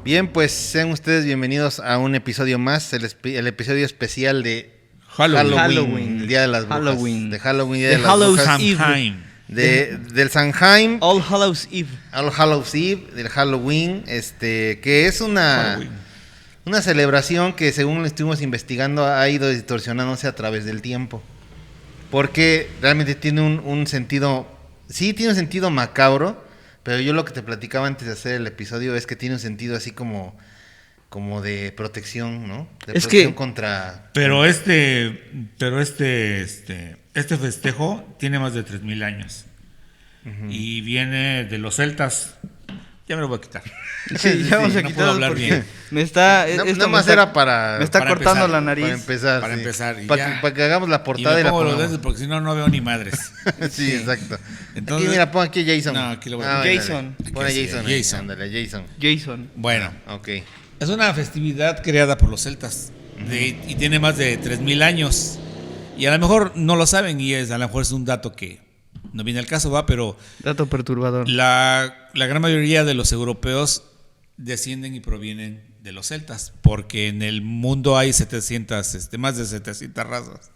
Bien, pues sean ustedes bienvenidos a un episodio más, el episodio especial de Halloween, el Día de las Brujas. De Halloween, Día de las Brujas. Samhain. Del Samhain. All Hallows Eve. All Hallows Eve, del Halloween, que es una celebración que, según lo estuvimos investigando, ha ido distorsionándose a través del tiempo. Porque realmente tiene un sentido, sí tiene un sentido macabro, pero yo lo que te platicaba antes de hacer el episodio es que tiene un sentido así como de protección, ¿no? De es protección que, contra... Pero este festejo tiene más de 3,000 años. Uh-huh. Y viene de los celtas. Ya me lo voy a quitar. Sí, ya vamos a no quitar puedo hablar bien. Me está... Nada más era para... Me está para cortando empezar, la nariz. Para empezar. Sí. Para que hagamos la portada y la pongo los pongamos. dedos porque si no, no veo ni madres. Sí, exacto. Entonces, aquí, mira, pon aquí Jason. No, aquí lo voy a poner. Jason. Pon a Jason. Jason. Ándale, Jason. Jason. Bueno, Ok. es una festividad creada por los celtas. Y tiene más de 3,000 años. Y a lo mejor no lo saben y a lo mejor es un dato que no viene al caso, pero dato perturbador. La gran mayoría de los europeos descienden y provienen de los celtas, porque en el mundo hay más de 700 razas.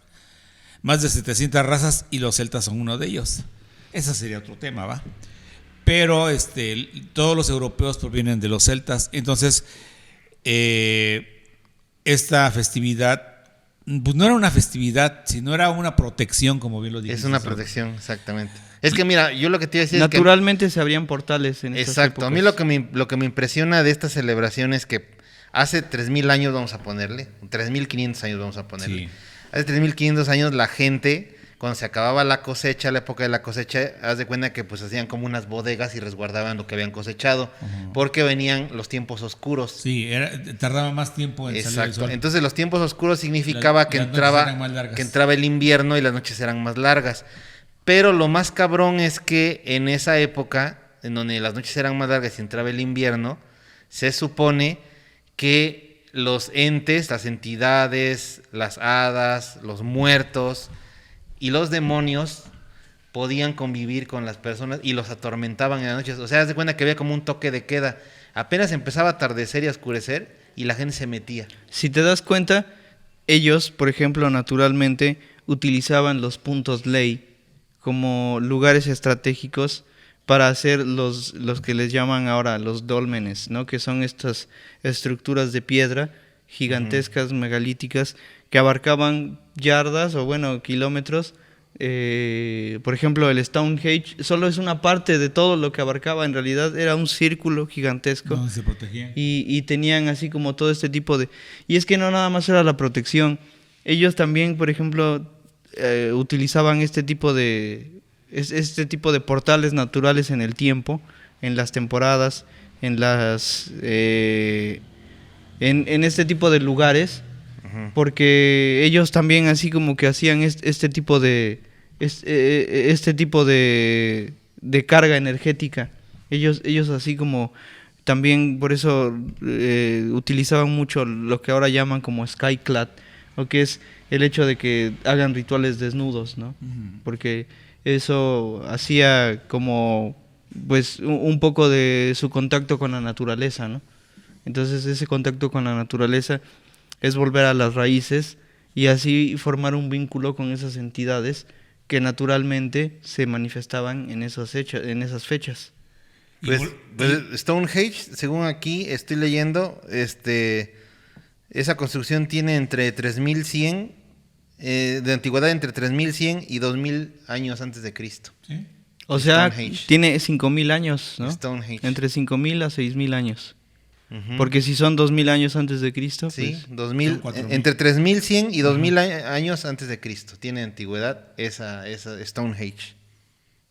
Más de 700 razas y los celtas son uno de ellos. Ese sería otro tema, ¿va? Pero todos los europeos provienen de los celtas. Entonces, esta festividad, pues no era una festividad, sino era una protección, como bien lo dijiste. Es una protección, exactamente. Es que mira, yo lo que te iba a decir naturalmente es que... se abrían portales en estas Exacto. épocas. A mí lo que me impresiona de esta celebración es que hace 3,000 años, vamos a ponerle, 3,500 años vamos a ponerle. Sí. Hace 3,500 años la gente, cuando se acababa la cosecha, la época de la cosecha, haz de cuenta que pues hacían como unas bodegas y resguardaban lo que habían cosechado, porque venían los tiempos oscuros. Sí, tardaba más tiempo en salir el sol. Entonces los tiempos oscuros significaba que entraba el invierno y las noches eran más largas. Pero lo más cabrón es que en esa época, en donde las noches eran más largas y entraba el invierno, se supone que los entes, las entidades, las hadas, los muertos y los demonios podían convivir con las personas y los atormentaban en las noches. O sea, haz de cuenta que había como un toque de queda. Apenas empezaba a atardecer y a oscurecer y la gente se metía. Si te das cuenta, ellos, por ejemplo, naturalmente utilizaban los puntos ley como lugares estratégicos para hacer los que les llaman ahora los dólmenes, ¿no? Que son estas estructuras de piedra gigantescas, megalíticas, que abarcaban yardas o kilómetros. Por ejemplo, el Stonehenge solo es una parte de todo lo que abarcaba. En realidad era un círculo gigantesco. Donde se protegían. Y tenían así como todo este tipo de... Y es que no nada más era la protección. Ellos también, por ejemplo, utilizaban este tipo de portales naturales en el tiempo, en las temporadas, en este tipo de lugares, porque ellos también así como que hacían este tipo de carga energética. Ellos así como también por eso utilizaban mucho lo que ahora llaman como skyclad, o que es el hecho de que hagan rituales desnudos, ¿no? Porque eso hacía como pues un poco de su contacto con la naturaleza, ¿no? Entonces ese contacto con la naturaleza es volver a las raíces y así formar un vínculo con esas entidades que naturalmente se manifestaban en esas fechas. Pues Stonehenge, según aquí estoy leyendo, esa construcción tiene entre 3,100 de antigüedad, entre 3,100 y 2,000 años antes de Cristo. ¿Sí? O sea, tiene 5,000 años, ¿no? Stonehenge. Entre 5,000 a 6,000 años. Porque si son 2,000 años antes de Cristo, sí, pues 2,000, entre 3,100 y 2,000 años antes de Cristo tiene antigüedad esa Stonehenge.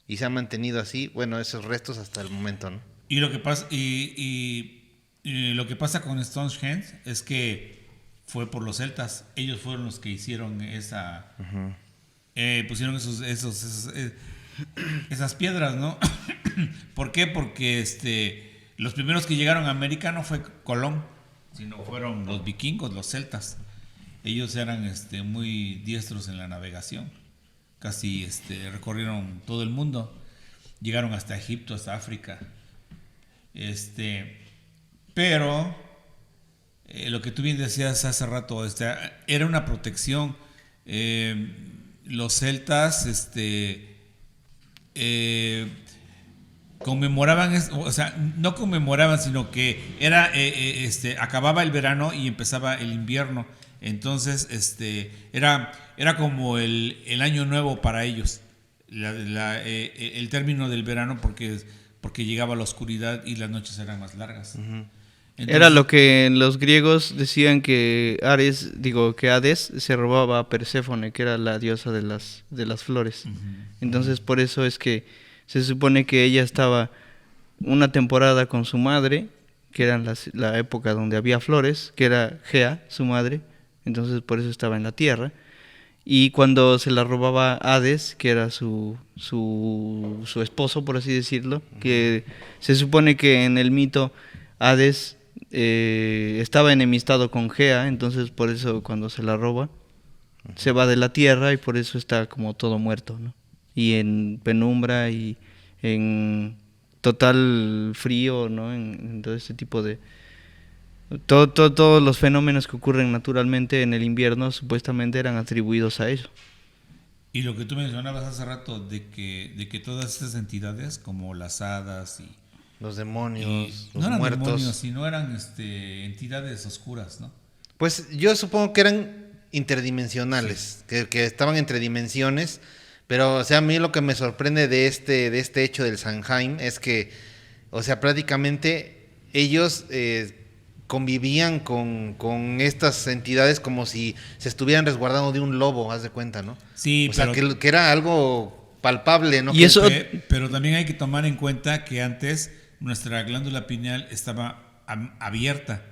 Y se ha mantenido así, esos restos hasta el momento, ¿no? Y lo que pasa lo que pasa con Stonehenge es que fue por los celtas. Ellos fueron los que hicieron pusieron esas piedras, ¿no? ¿Por qué? Porque los primeros que llegaron a América no fue Colón, sino fueron los vikingos, los celtas. Ellos eran muy diestros en la navegación. Casi recorrieron todo el mundo. Llegaron hasta Egipto, hasta África. Pero lo que tú bien decías hace rato, era una protección. Los celtas conmemoraban, o sea, no conmemoraban, sino que era acababa el verano y empezaba el invierno. Entonces, era como el año nuevo para ellos, el término del verano, porque llegaba la oscuridad y las noches eran más largas. Uh-huh. Entonces, era lo que los griegos decían que Hades se robaba a Perséfone, que era la diosa de las flores. Uh-huh. Entonces, por eso es que se supone que ella estaba una temporada con su madre, que era la época donde había flores, que era Gea, su madre. Entonces por eso estaba en la tierra. Y cuando se la robaba Hades, que era su esposo, por así decirlo, que se supone que en el mito Hades estaba enemistado con Gea, entonces por eso cuando se la roba, se va de la tierra y por eso está como todo muerto, ¿no? Y en penumbra y en total frío, ¿no? En todo este tipo de... Todos los fenómenos que ocurren naturalmente en el invierno supuestamente eran atribuidos a eso. Y lo que tú mencionabas hace rato de que todas estas entidades como las hadas y los demonios, los no eran muertos, demonios, sino eran entidades oscuras, ¿no? Pues yo supongo que eran interdimensionales, sí. que estaban entre dimensiones, pero o sea, a mí lo que me sorprende de este hecho del Samhain es que, o sea, prácticamente ellos convivían con estas entidades como si se estuvieran resguardando de un lobo, haz de cuenta, ¿no? Sí, o sea, que era algo palpable, ¿no? Y eso... pero también hay que tomar en cuenta que antes nuestra glándula pineal estaba abierta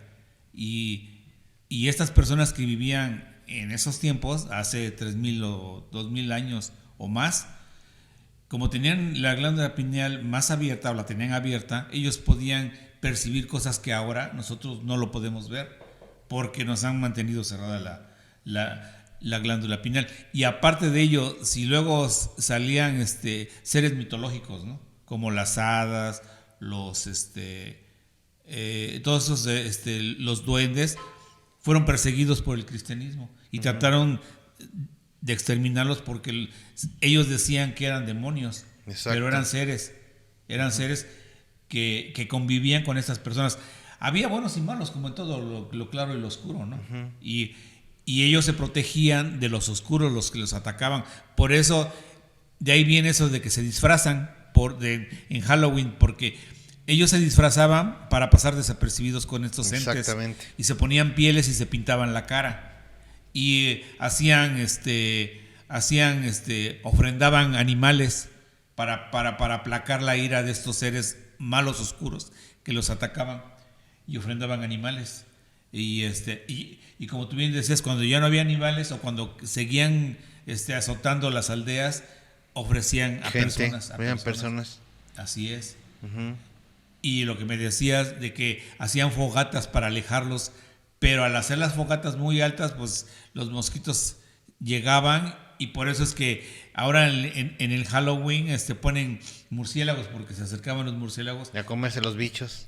y estas personas que vivían en esos tiempos, hace 3,000 o 2,000 años o más, como tenían la glándula pineal más abierta o la tenían abierta, ellos podían percibir cosas que ahora nosotros no lo podemos ver porque nos han mantenido cerrada la glándula pineal. Y aparte de ello, si luego salían seres mitológicos, ¿no? Como las hadas, todos esos los duendes fueron perseguidos por el cristianismo y trataron de exterminarlos porque ellos decían que eran demonios. Exacto. Pero eran seres que convivían con estas personas. Había buenos y malos, como en todo lo claro y lo oscuro, ¿no? Uh-huh. Y ellos se protegían de los oscuros, los que los atacaban. Por eso, de ahí viene eso de que se disfrazan en Halloween, porque ellos se disfrazaban para pasar desapercibidos con estos entes. Exactamente. Y se ponían pieles y se pintaban la cara. Y ofrendaban animales para aplacar la ira de estos seres malos oscuros que los atacaban, y ofrendaban animales. Y como tú bien decías, cuando ya no había animales o cuando seguían azotando las aldeas, ofrecían a personas. Así es. Uh-huh. Y lo que me decías de que hacían fogatas para alejarlos, pero al hacer las fogatas muy altas, pues los mosquitos llegaban, y por eso es que ahora en el Halloween ponen murciélagos, porque se acercaban los murciélagos a comerse los bichos.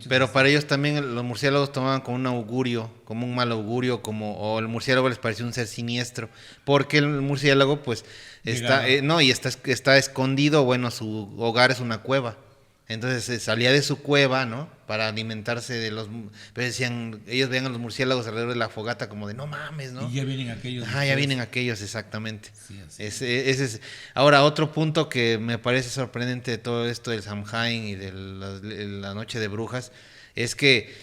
Pero para ellos también los murciélagos tomaban como un augurio, como un mal augurio, o el murciélago les parecía un ser siniestro, porque el murciélago pues está escondido, bueno, su hogar es una cueva. Entonces salía de su cueva, ¿no? Para alimentarse de los... Pero ellos veían a los murciélagos alrededor de la fogata como de no mames, ¿no? Y ya vienen aquellos. Ya vienen aquellos, exactamente. Sí, ese es. Ahora, otro punto que me parece sorprendente de todo esto del Samhain y de la noche de brujas, es que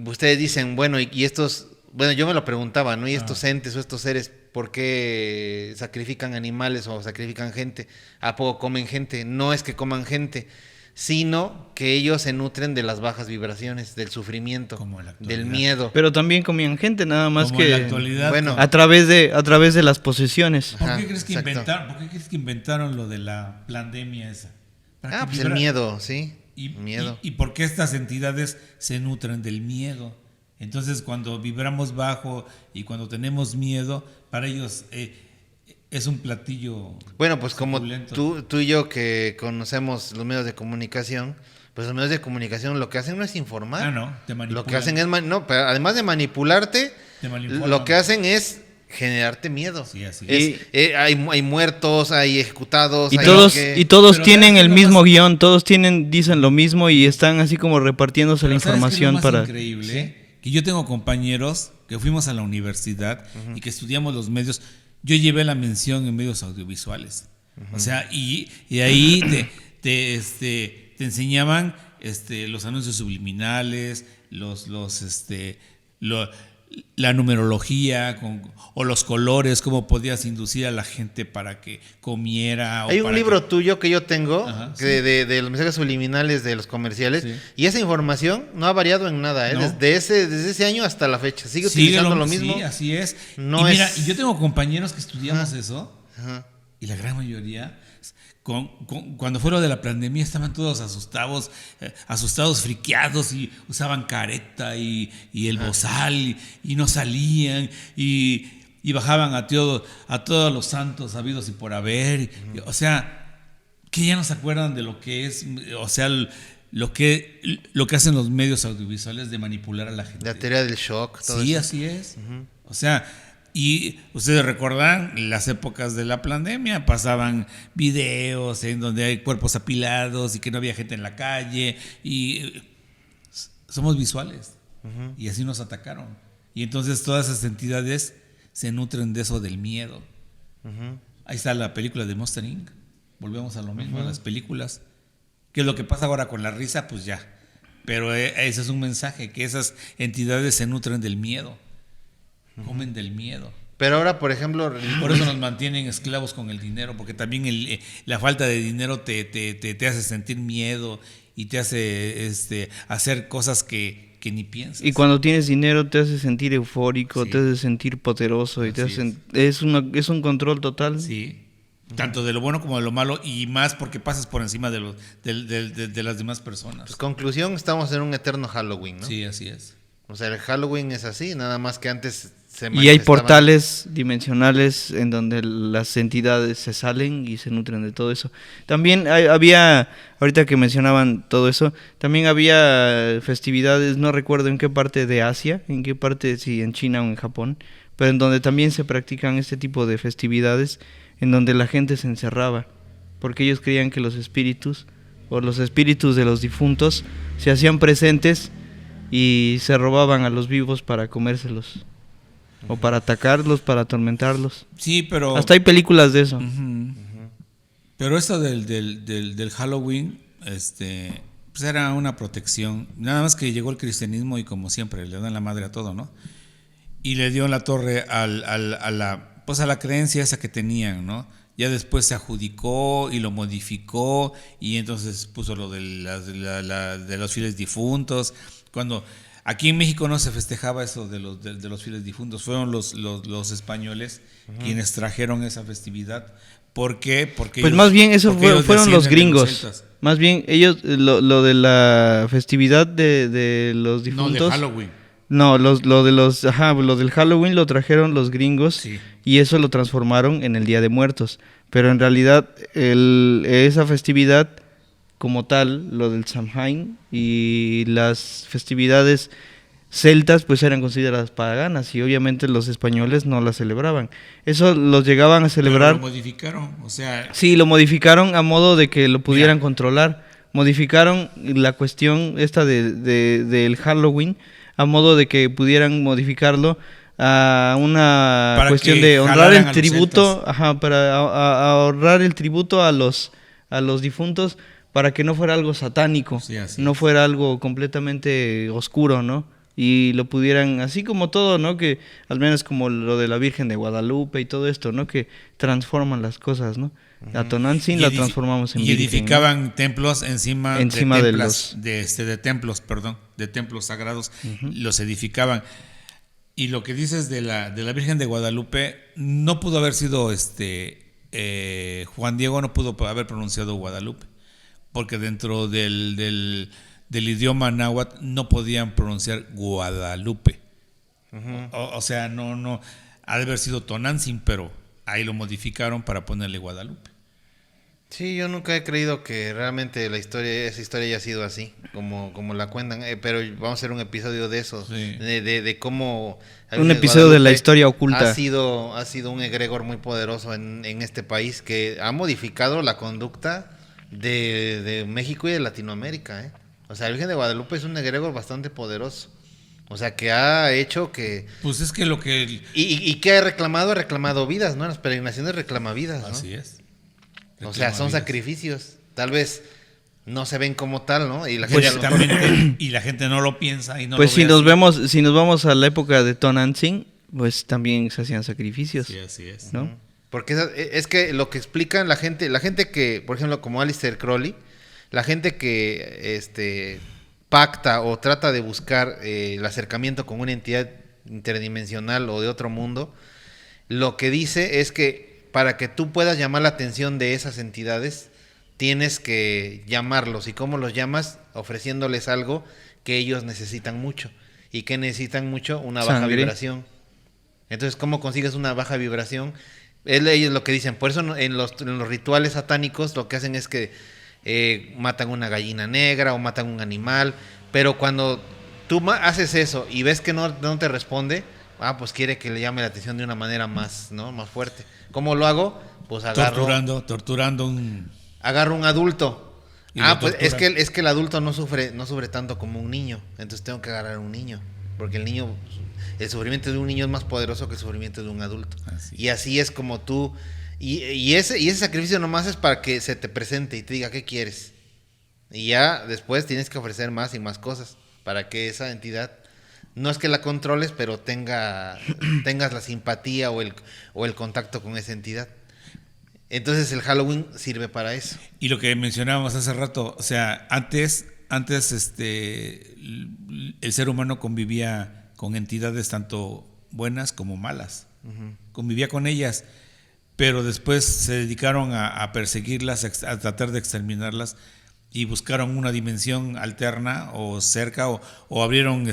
ustedes dicen, bueno, y estos... Bueno, yo me lo preguntaba, ¿no? Y estos entes o estos seres, ¿por qué sacrifican animales o sacrifican gente? ¿A poco comen gente? No es que coman gente, sino que ellos se nutren de las bajas vibraciones, del sufrimiento, del miedo. Pero también comían gente, nada más como que en la actualidad, bueno, a través de las posesiones. ¿Por qué crees que inventaron lo de la pandemia esa? Pues el miedo, sí. Miedo. Y por qué estas entidades se nutren del miedo. Entonces, cuando vibramos bajo y cuando tenemos miedo, para ellos es un platillo. Bueno, pues como tú y yo que conocemos los medios de comunicación, Pues los medios de comunicación lo que hacen no es informar. Te manipulan. Lo que hacen es, pero además de manipularte, lo que hacen es generarte miedo. Sí, así es. Hay muertos, hay ejecutados. Y todos tienen el mismo guión, todos dicen lo mismo y están así como repartiéndose la información para... Es increíble, que yo tengo compañeros que fuimos a la universidad y que estudiamos los medios. Yo llevé la mención en medios audiovisuales. O sea, y ahí te enseñaban los anuncios subliminales, la numerología o los colores, cómo podías inducir a la gente para que comiera. Hay un libro tuyo que yo tengo de los mensajes subliminales de los comerciales, y esa información no ha variado en nada, ¿eh? No. Desde ese año hasta la fecha. Sigue utilizando lo mismo. Sí, así es. No y mira, yo tengo compañeros que estudiamos eso, y la gran mayoría... Cuando fue lo de la pandemia estaban todos asustados, friqueados, y usaban careta y el bozal y no salían y bajaban a todos los santos habidos y por haber. O sea, que ya no se acuerdan de lo que es, o sea, lo que hacen los medios audiovisuales de manipular a la gente. La teoría del shock. Todo eso. Así es. O sea... Y ustedes recordarán las épocas de la pandemia, pasaban videos en donde hay cuerpos apilados y que no había gente en la calle, y somos visuales, y así nos atacaron. Y entonces todas esas entidades se nutren de eso, del miedo. Ahí está la película de Monster Inc. Volvemos a lo mismo, a las películas. ¿Qué es lo que pasa ahora con la risa? Pues ya. Pero ese es un mensaje, que esas entidades se nutren del miedo. Comen del miedo. Pero ahora, por ejemplo... Por eso nos mantienen esclavos con el dinero, porque también la falta de dinero te hace sentir miedo y te hace hacer cosas que ni piensas. Y cuando tienes dinero te hace sentir eufórico, te hace sentir poderoso, y es un control total. Sí, tanto de lo bueno como de lo malo, y más porque pasas por encima de las demás personas. Pues conclusión, estamos en un eterno Halloween, ¿no? Sí, así es. O sea, el Halloween es así, nada más que antes se y hay portales dimensionales en donde las entidades se salen y se nutren de todo eso. También había, ahorita que mencionaban todo eso, también había festividades, no recuerdo en qué parte de Asia, si en China o en Japón, pero en donde también se practican este tipo de festividades, en donde la gente se encerraba, porque ellos creían que los espíritus de los difuntos se hacían presentes y se robaban a los vivos para comérselos, o para atacarlos, para atormentarlos. Sí, pero... Hasta hay películas de eso. Pero esto del Halloween, pues era una protección. Nada más que llegó el cristianismo y, como siempre, le dan la madre a todo, ¿no? Y le dio en la torre a la creencia esa que tenían, ¿no? Ya después se adjudicó y lo modificó, y entonces puso lo de los fieles difuntos. Cuando aquí en México no se festejaba eso de los fieles difuntos, fueron los españoles quienes trajeron esa festividad. ¿Por qué? Porque pues más bien eso fueron los gringos. Más bien ellos, lo de la festividad de los difuntos. No, de Halloween. No, lo del Halloween lo trajeron los gringos, sí. Y eso lo transformaron en el Día de Muertos. Pero en realidad esa festividad como tal, lo del Samhain y las festividades celtas pues eran consideradas paganas, y obviamente los españoles no las celebraban. Eso los llegaban a celebrar. Pero lo modificaron, o sea... Sí, lo modificaron a modo de que lo pudieran controlar. Modificaron la cuestión esta del Halloween a modo de que pudieran modificarlo a una cuestión de honrar el tributo, para honrar el tributo a los difuntos, para que no fuera algo satánico, sí, no fuera algo completamente oscuro, ¿no? Y lo pudieran, así como todo, ¿no? Que al menos como lo de la Virgen de Guadalupe y todo esto, ¿no? Que transforman las cosas, ¿no? La Tonantzin la transformamos en Virgen. Y edificaban, ¿no?, templos encima de templos sagrados, los edificaban. Y lo que dices de la Virgen de Guadalupe, no pudo haber sido Juan Diego no pudo haber pronunciado Guadalupe, porque dentro del idioma náhuatl no podían pronunciar Guadalupe. O sea, no ha de haber sido Tonantzin, pero ahí lo modificaron para ponerle Guadalupe. Sí, yo nunca he creído que realmente esa historia haya sido así, como la cuentan, pero vamos a hacer un episodio de eso, Sí. de cómo... Un episodio de la historia oculta. Ha sido un egregor muy poderoso en este país que ha modificado la conducta de México y de Latinoamérica, ¿eh? O sea, la Virgen de Guadalupe es un egregor bastante poderoso. O sea, que ha hecho que... Pues es que lo que... ¿Y qué ha reclamado? Ha reclamado vidas, ¿no? Las peregrinaciones reclama vidas, ¿no? Así es. O sea, son sacrificios. Tal vez no se ven como tal, ¿no? Y la Pues gente a lo mejor... y la gente no lo piensa y no Pues lo ve si nos vamos a la época de Tonantzin, pues también se hacían sacrificios, Sí, así es. ¿no? Porque es que lo que explican la gente que, por ejemplo, como Aleister Crowley, la gente que pacta o trata de buscar el acercamiento con una entidad interdimensional o de otro mundo, lo que dice es que para que tú puedas llamar la atención de esas entidades, tienes que llamarlos. ¿Y cómo los llamas? Ofreciéndoles algo que ellos necesitan mucho. ¿Y que necesitan mucho? Una baja Sangre. vibración. Entonces, ¿cómo consigues una baja vibración? Ellos lo que dicen. Por eso en los rituales satánicos lo que hacen es que matan una gallina negra o matan un animal. Pero cuando tú haces eso y ves que no te responde, pues quiere que le llame la atención de una manera más, ¿no? Más fuerte. ¿Cómo lo hago? Pues Torturando un... agarro un adulto. Y lo Pues torturan. es que el adulto no sufre tanto como un niño. Entonces tengo que agarrar a un niño. Porque el sufrimiento de un niño es más poderoso que el sufrimiento de un adulto. Y así es como tú. Y ese sacrificio nomás es para que se te presente y te diga qué quieres. Y ya después tienes que ofrecer más y más cosas para que esa entidad, no es que la controles, pero tengas la simpatía o el contacto con esa entidad. Entonces el Halloween sirve para eso. Y lo que mencionábamos hace rato, o sea, antes el ser humano convivía con entidades tanto buenas como malas. Convivía con ellas, pero después se dedicaron a perseguirlas, a tratar de exterminarlas y buscaron una dimensión alterna o cerca o abrieron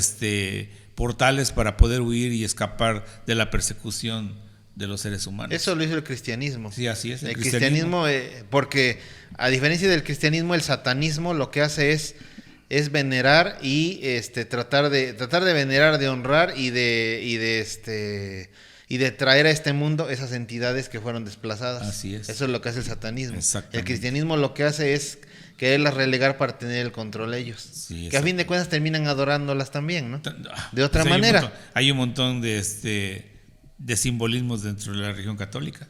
portales para poder huir y escapar de la persecución de los seres humanos. Eso lo hizo el cristianismo. Sí, así es. El cristianismo, porque a diferencia del cristianismo, el satanismo lo que hace es venerar y tratar de venerar, de honrar y de traer a este mundo esas entidades que fueron desplazadas. Así es. Eso es lo que hace el satanismo. Exactamente. El cristianismo lo que hace es quererlas relegar para tener el control ellos. Sí, que a fin de cuentas terminan adorándolas también, ¿no? De otra Pues manera. Hay un montón de simbolismos dentro de la religión católica.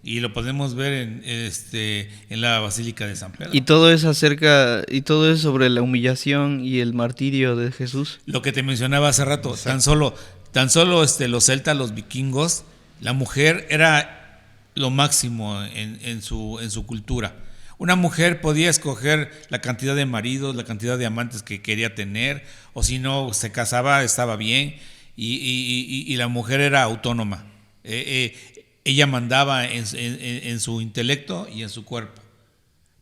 Y lo podemos ver en la Basílica de San Pedro. Y todo es sobre la humillación y el martirio de Jesús. Lo que te mencionaba hace rato, tan solo los celtas, los vikingos, la mujer era lo máximo en su cultura. Una mujer podía escoger la cantidad de maridos, la cantidad de amantes que quería tener, o si no se casaba, estaba bien, y la mujer era autónoma. Ella mandaba en su intelecto y en su cuerpo.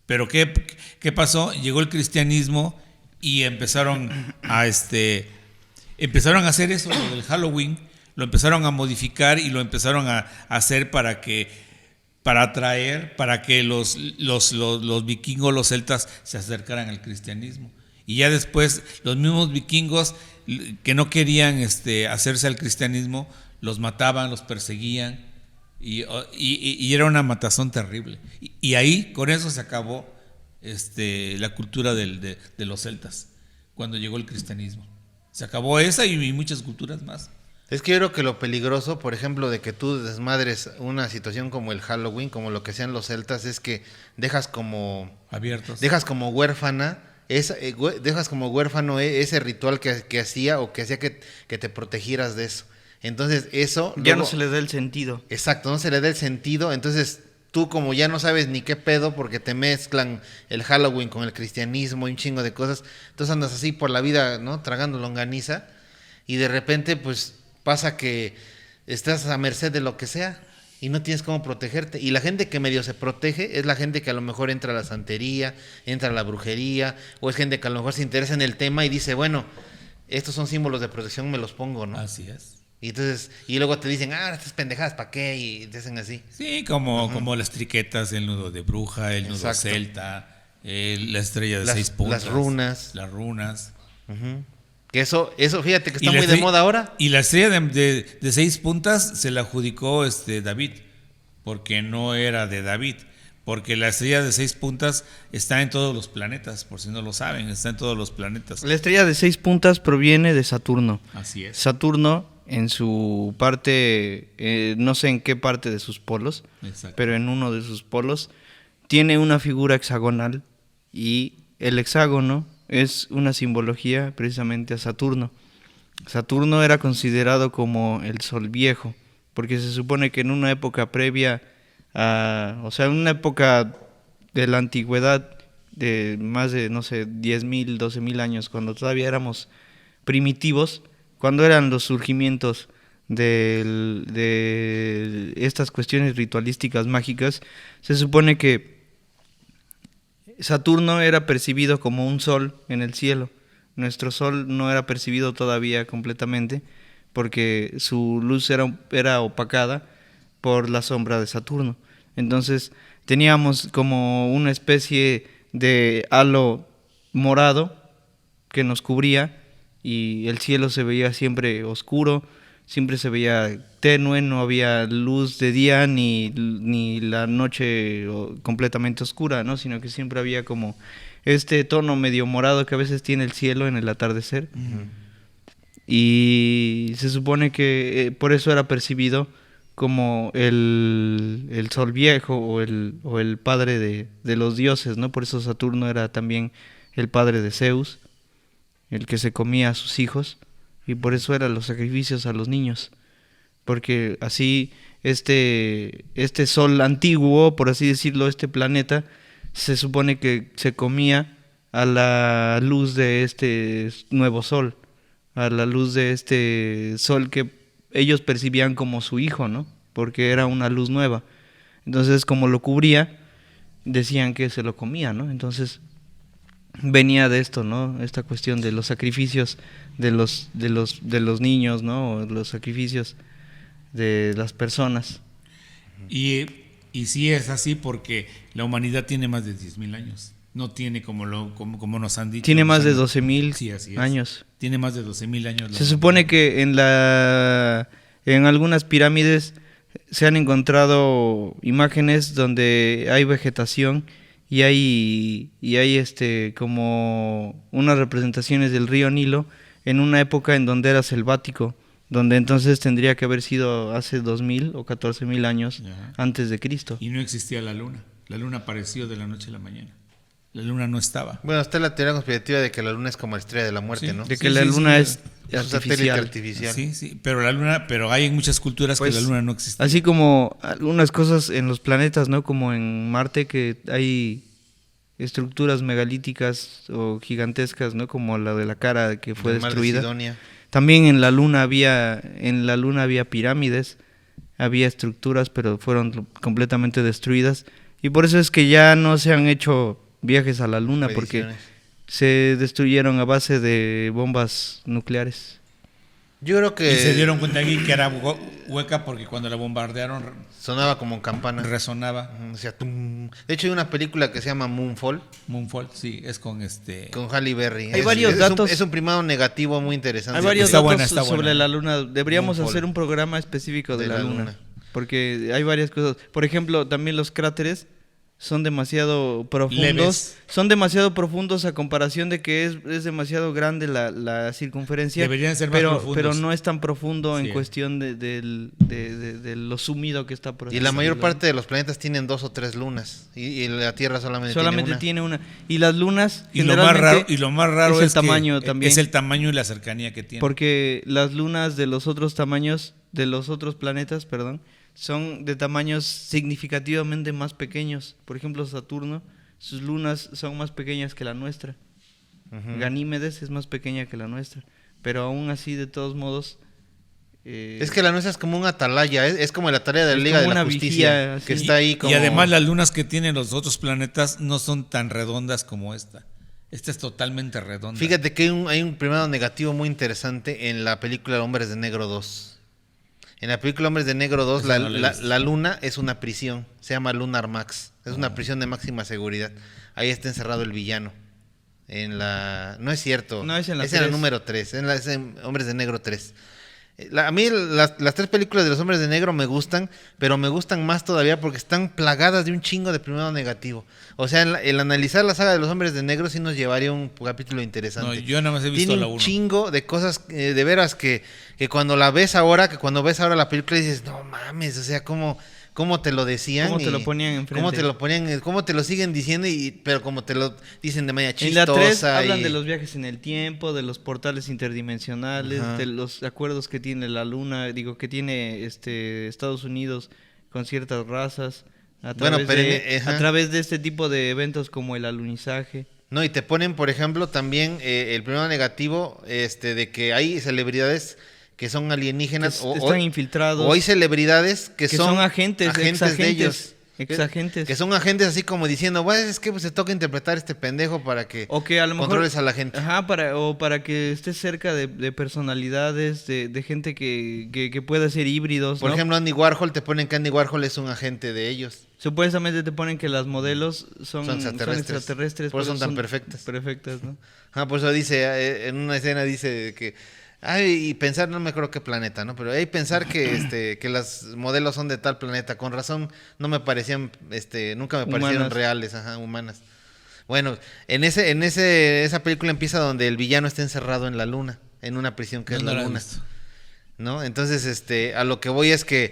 Pero ¿qué pasó? Llegó el cristianismo y empezaron a hacer eso, lo del Halloween, lo empezaron a modificar y lo empezaron a hacer para atraer, para que los vikingos, los celtas se acercaran al cristianismo. Y ya después los mismos vikingos que no querían hacerse al cristianismo, los mataban, los perseguían y era una matazón terrible. Y ahí con eso se acabó la cultura de los celtas cuando llegó el cristianismo. Se acabó esa y muchas culturas más. Es que yo creo que lo peligroso, por ejemplo, de que tú desmadres una situación como el Halloween, como lo que sean los celtas, es que dejas como abiertos, dejas como huérfano ese ritual que hacía que te protegieras de eso. Entonces eso Ya no se le da el sentido. Exacto, no se le da el sentido. Entonces tú como ya no sabes ni qué pedo porque te mezclan el Halloween con el cristianismo y un chingo de cosas, entonces andas así por la vida, ¿no? Tragando longaniza y de repente pues pasa que estás a merced de lo que sea y no tienes cómo protegerte. Y la gente que medio se protege es la gente que a lo mejor entra a la santería, entra a la brujería, o es gente que a lo mejor se interesa en el tema y dice, bueno, estos son símbolos de protección, me los pongo, ¿no? Así es. Y entonces, y luego te dicen, estas pendejadas, ¿para qué? Y te hacen así. Sí, como las triquetas, el nudo de bruja, el nudo Exacto. celta, la estrella de 6 puntas. Las runas. Las runas. Que eso fíjate que está muy de moda ahora. Y la estrella de 6 puntas se la adjudicó David, porque no era de David. Porque la estrella de 6 puntas está en todos los planetas, por si no lo saben, está en todos los planetas. La estrella de 6 puntas proviene de Saturno. Así es. Saturno, en su parte, no sé en qué parte de sus polos, Exacto. pero en uno de sus polos, tiene una figura hexagonal y el hexágono es una simbología precisamente a Saturno. Saturno era considerado como el sol viejo, porque se supone que en una época previa en una época de la antigüedad, de más de, 10.000, 12.000 años, cuando todavía éramos primitivos, cuando eran los surgimientos de estas cuestiones ritualísticas mágicas, se supone que Saturno era percibido como un sol en el cielo. Nuestro sol no era percibido todavía completamente, porque su luz era opacada por la sombra de Saturno. Entonces teníamos como una especie de halo morado que nos cubría y el cielo se veía siempre oscuro, siempre se veía tenue, no había luz de día ni la noche completamente oscura, ¿no? Sino que siempre había como este tono medio morado que a veces tiene el cielo en el atardecer. Y se supone que por eso era percibido como el sol viejo o el padre de los dioses, ¿no? Por eso Saturno era también el padre de Zeus, el que se comía a sus hijos, y por eso eran los sacrificios a los niños, porque así este sol antiguo, por así decirlo, este planeta, se supone que se comía a la luz de este nuevo sol, a la luz de este sol que ellos percibían como su hijo, ¿no? Porque era una luz nueva. Entonces, como lo cubría, decían que se lo comía, ¿no? Entonces, venía de esto, ¿no? Esta cuestión de los sacrificios de los niños, ¿no? Los sacrificios de las personas. Y sí es así porque la humanidad tiene más de 10.000 años. No tiene como nos han dicho. Tiene más de 12.000 sí, así es. años. Tiene más de 12.000 años. Se supone que en algunas pirámides se han encontrado imágenes donde hay vegetación y hay como unas representaciones del río Nilo en una época en donde era selvático, donde entonces tendría que haber sido hace 2.000 o 14.000 años antes de Cristo. Y no existía la luna. La luna apareció de la noche a la mañana. La luna no estaba. Bueno, está la teoría conspirativa de que la luna es como la estrella de la muerte, sí, ¿no? De que la luna es un satélite artificial. Sí, pero la luna, pero hay en muchas culturas pues, que la luna no existe. Así como algunas cosas en los planetas, ¿no? Como en Marte, que hay estructuras megalíticas o gigantescas, ¿no? Como la de la cara que fue destruida. También en la luna había pirámides, había estructuras, pero fueron completamente destruidas. Y por eso es que ya no se han hecho viajes a la luna, porque se destruyeron a base de bombas nucleares. Yo creo que... Y se dieron cuenta aquí que era hueca porque cuando la bombardearon... sonaba como campana. Resonaba. O sea, tum. De hecho hay una película que se llama Moonfall. Moonfall, sí, es con con Halle Berry. Hay varios datos. Es un primado negativo muy interesante. Hay varios datos sobre la luna. Deberíamos Moonfall. Hacer un programa específico de la luna. Porque hay varias cosas. Por ejemplo, también los cráteres son demasiado profundos. Leves. Son demasiado profundos a comparación de que es demasiado grande la circunferencia. Deberían ser más profundos. Pero no es tan profundo en cuestión de lo sumido que está por ahí. Y la mayor parte de los planetas tienen 2 o 3 lunas. Y la Tierra solamente tiene una. Y las lunas y lo más raro es el tamaño también. Es el tamaño y la cercanía que tiene. Porque las lunas de los otros tamaños, de los otros planetas, son de tamaños significativamente más pequeños. Por ejemplo, Saturno, sus lunas son más pequeñas que la nuestra. Ganímedes es más pequeña que la nuestra. Pero aún así, de todos modos... es que la nuestra es como un atalaya, es como el atalaya de la Liga de la Justicia, vigía, que está ahí como... Y además las lunas que tienen los otros planetas no son tan redondas como esta. Esta es totalmente redonda. Fíjate que hay un primado negativo muy interesante en la película Hombres de Negro 2. En la película Hombres de Negro 2, Esa no la he visto. la luna es una prisión, se llama Lunar Max, es una prisión de máxima seguridad. Ahí está encerrado el villano. No es cierto, No, es en la es en la 3. número 3, es en Hombres de Negro 3. A mí las 3 películas de los Hombres de Negro me gustan, pero me gustan más todavía porque están plagadas de un chingo de primero negativo. O sea, el analizar la saga de los Hombres de Negro sí nos llevaría un capítulo interesante. No, yo nada más he visto Tiene la un 1. chingo de cosas de veras que cuando la ves ahora, que cuando ves ahora la película dices, no mames, o sea, cómo te lo decían. Cómo te lo ponían enfrente. Cómo te lo siguen diciendo, pero como te lo dicen de manera En chistosa. la 3 hablan de los viajes en el tiempo, de los portales interdimensionales, Ajá. de los acuerdos que tiene la luna, que tiene Estados Unidos con ciertas razas, a Bueno, través, pero ajá. a través de este tipo de eventos como el alunizaje. No, y te ponen, por ejemplo, también el primero negativo de que hay celebridades que son alienígenas Que están infiltrados. o hay celebridades que son agentes de ellos. Exagentes. Que son agentes así como diciendo, bueno, es que pues, se toca interpretar este pendejo para que O que a lo mejor controles a la gente. Ajá, para que estés cerca de personalidades, de gente que pueda ser híbridos, Por ¿no? ejemplo, Andy Warhol, te ponen que Andy Warhol es un agente de ellos. Supuestamente te ponen que las modelos son extraterrestres. Por eso son tan perfectas. Perfectas, ¿no? Por eso dice, en una escena dice que y pensar, no me acuerdo qué planeta, ¿no? Pero hay pensar que que las modelos son de tal planeta. Con razón, no me parecían, nunca me parecieron Humanas. reales, humanas. Bueno, esa película empieza donde el villano está encerrado en la luna, en una prisión que es la luna, ¿no? Entonces, a lo que voy es que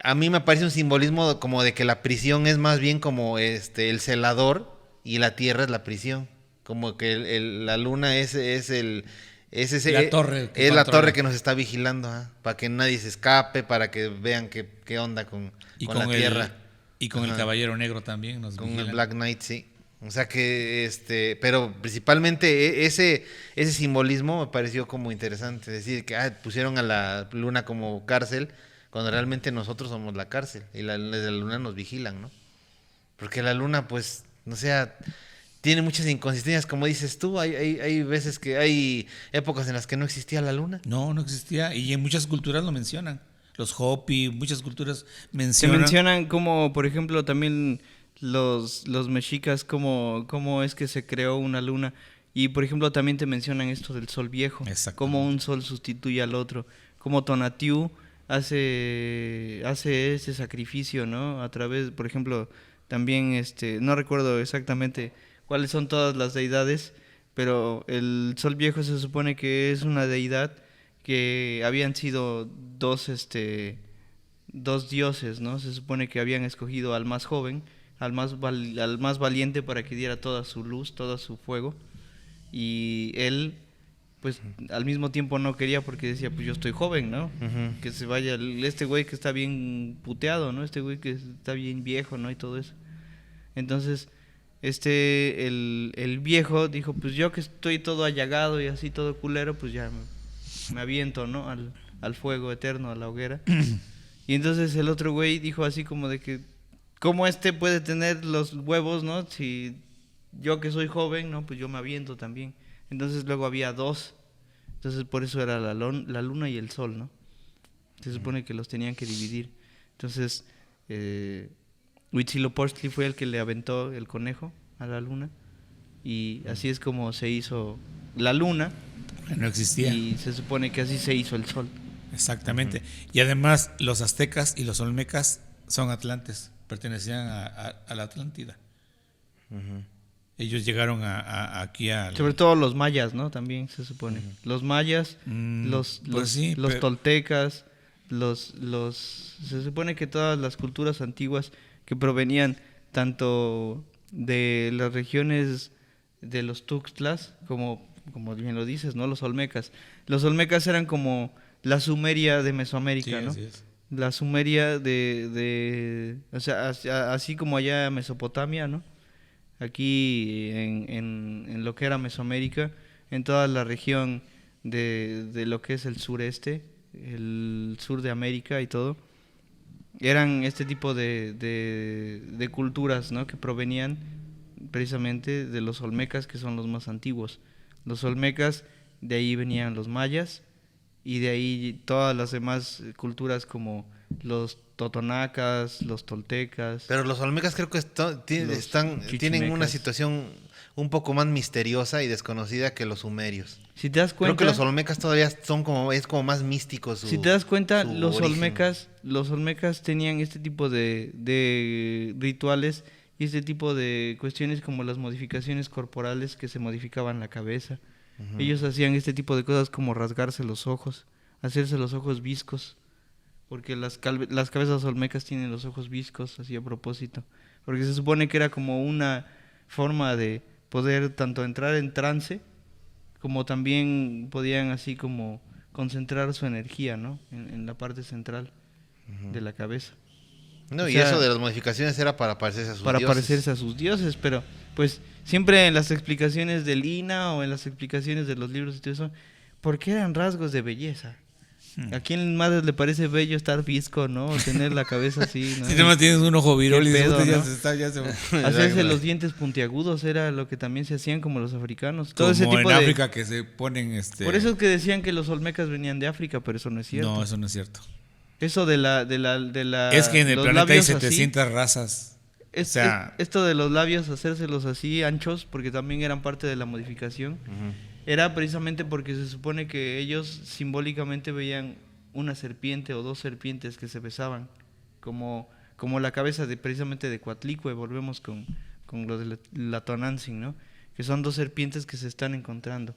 a mí me parece un simbolismo como de que la prisión es más bien como el celador y la tierra es la prisión, como que la luna es La torre que es la controla. torre que nos está vigilando, para que nadie se escape, para que vean qué onda con la tierra. Y con el Caballero Negro también nos Con vigilan. el Black Knight, sí. O sea que, pero principalmente ese simbolismo me pareció como interesante. Es decir, que pusieron a la luna como cárcel, cuando realmente nosotros somos la cárcel. Y desde la luna nos vigilan, ¿no? Porque la luna, pues, no sea, tiene muchas inconsistencias, como dices tú. Hay veces que hay épocas en las que no existía la luna. No existía. Y en muchas culturas lo mencionan. Los Hopi, muchas culturas Se mencionan. mencionan como, por ejemplo, también los mexicas, cómo es que se creó una luna. Y, por ejemplo, también te mencionan esto del sol viejo. Cómo un sol sustituye al otro. Cómo Tonatiuh hace ese sacrificio, ¿no? A través, por ejemplo, también, no recuerdo exactamente cuáles son todas las deidades, pero el sol viejo se supone que es una deidad que habían sido dos dioses, ¿no? Se supone que habían escogido al más joven, al más valiente para que diera toda su luz, todo su fuego, y él pues al mismo tiempo no quería porque decía, pues yo estoy joven, ¿no? Ujú. Que se vaya este güey que está bien puteado, ¿no? Este güey que está bien viejo, ¿no? Y todo eso. Entonces, el viejo dijo, pues yo que estoy todo allagado y así todo culero, pues ya me aviento, ¿no? Al fuego eterno, a la hoguera. Y entonces el otro güey dijo así como de que, ¿cómo puede tener los huevos, ¿no? Si yo que soy joven, ¿no? Pues yo me aviento también. Entonces luego había dos. Entonces por eso era la luna y el sol, ¿no? Se supone que los tenían que dividir. Entonces, Huitzilopochtli fue el que le aventó el conejo a la luna. Y así es como se hizo la luna. No existía. Y se supone que así se hizo el sol. Exactamente. Y además los aztecas y los olmecas son atlantes, pertenecían a la Atlántida. Ellos llegaron aquí a... Sobre todo los mayas, ¿no? También se supone. Los mayas, los toltecas, se supone que todas las culturas antiguas que provenían tanto de las regiones de los Tuxtlas, como bien lo dices, ¿no? Los olmecas. Los olmecas eran como la Sumeria de Mesoamérica, Sí, ¿no? así es. La Sumeria o sea, así como allá en Mesopotamia, ¿no? Aquí en lo que era Mesoamérica, en toda la región de lo que es el sureste, el sur de América y todo, eran este tipo de culturas, ¿no? Que provenían precisamente de los olmecas, que son los más antiguos. Los olmecas, de ahí venían los mayas, y de ahí todas las demás culturas como los totonacas, los toltecas. Pero los olmecas creo que tienen una situación un poco más misteriosa y desconocida que los sumerios. Si te das cuenta, creo que los olmecas todavía es como más místico si te das cuenta, los origen. olmecas tenían este tipo de rituales y este tipo de cuestiones como las modificaciones corporales que se modificaban la cabeza. Uh-huh. Ellos hacían este tipo de cosas como rasgarse los ojos, hacerse los ojos viscos, porque las cabezas olmecas tienen los ojos viscos, así a propósito, porque se supone que era como una forma de poder tanto entrar en trance como también podían así como concentrar su energía, ¿no? En la parte central de la cabeza. No, y eso de las modificaciones era para parecerse a sus dioses. Para parecerse a sus dioses, pero pues siempre en las explicaciones del INA o en las explicaciones de los libros y todo eso, ¿por qué eran rasgos de belleza? ¿A quién más le parece bello estar visco, no? O tener la cabeza así, ¿no? Si no tienes un ojo virol y pedo, ya ¿no? se Hacerse los dientes puntiagudos era lo que también se hacían como los africanos. Todo como ese tipo en África que se ponen Por eso es que decían que los olmecas venían de África, pero eso no es cierto. No, eso no es cierto. Eso de la es que en el planeta hay 700 así, razas. Esto de los labios, hacérselos así anchos, porque también eran parte de la modificación, era precisamente porque se supone que ellos simbólicamente veían una serpiente o dos serpientes que se besaban, como la cabeza precisamente de Coatlicue. Volvemos con lo de la Tonantzin, ¿no? Que son dos serpientes que se están encontrando.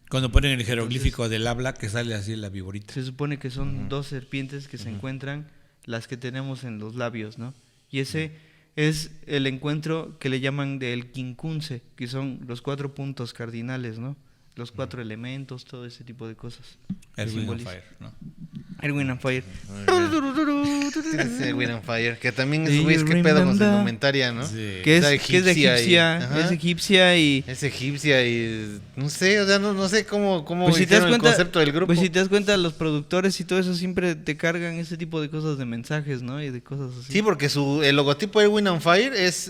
Cuando ponen el jeroglífico del habla, que sale así la viborita. Se supone que son dos serpientes que se encuentran, las que tenemos en los labios, ¿no? Y ese es el encuentro que le llaman del quincunce, que son los 4 puntos cardinales, ¿no? Los 4 elementos, todo ese tipo de cosas. Erwin on Fire, ¿no? Erwin on Fire. Erwin on Fire, que también es que pedo con su indumentaria, ¿no? Sí. Que es egipcia, es egipcia y... Es egipcia y... No sé, o sea, no sé cómo pues si hicieron el concepto del grupo. Pues si te das cuenta, los productores y todo eso siempre te cargan ese tipo de cosas de mensajes, ¿no? Y de cosas así. Sí, porque el logotipo de Erwin on Fire es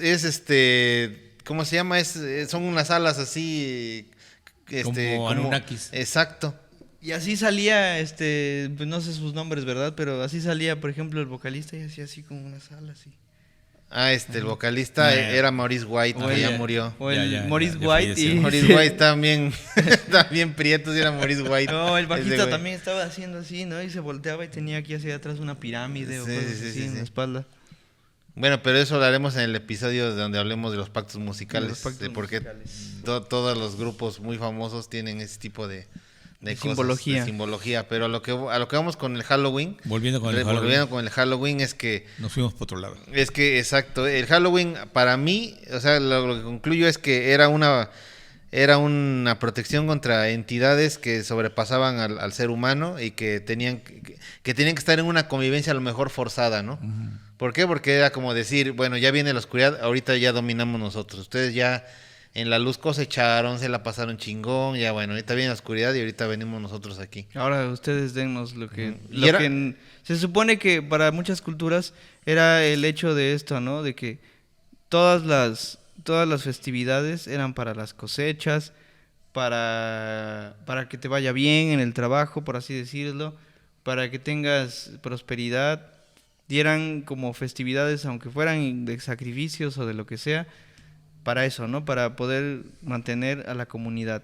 ¿cómo se llama? Son unas alas así... como Anunnakis. Exacto. Y así salía, pues no sé sus nombres, ¿verdad? Pero así salía, por ejemplo, el vocalista y hacía así como unas alas así. El vocalista era Maurice White, que ya murió. O el Maurice White. Y Maurice White también prieto, y era Maurice White. No, el bajista también estaba haciendo así, ¿no? Y se volteaba y tenía aquí hacia atrás una pirámide o cosas así en la espalda. Bueno, pero eso lo haremos en el episodio donde hablemos de los pactos musicales. Porque todos los grupos muy famosos tienen ese tipo de simbología. De simbología. Pero a lo que vamos con el Halloween. Volviendo con el Halloween es que... Nos fuimos por otro lado. Es que, exacto. El Halloween, para mí, o sea, lo que concluyo es que era una protección contra entidades que sobrepasaban al ser humano y que tenían que estar en una convivencia a lo mejor forzada, ¿no? Uh-huh. ¿Por qué? Porque era como decir, bueno, ya viene la oscuridad, ahorita ya dominamos nosotros. Ustedes ya en la luz cosecharon, se la pasaron chingón, ya bueno, ahorita viene la oscuridad y ahorita venimos nosotros aquí. Ahora ustedes dennos lo que... se supone que para muchas culturas era el hecho de esto, ¿no? De que todas las festividades eran para las cosechas, para que te vaya bien en el trabajo, por así decirlo, para que tengas prosperidad. Y eran como festividades, aunque fueran de sacrificios o de lo que sea, para eso, ¿no? Para poder mantener a la comunidad.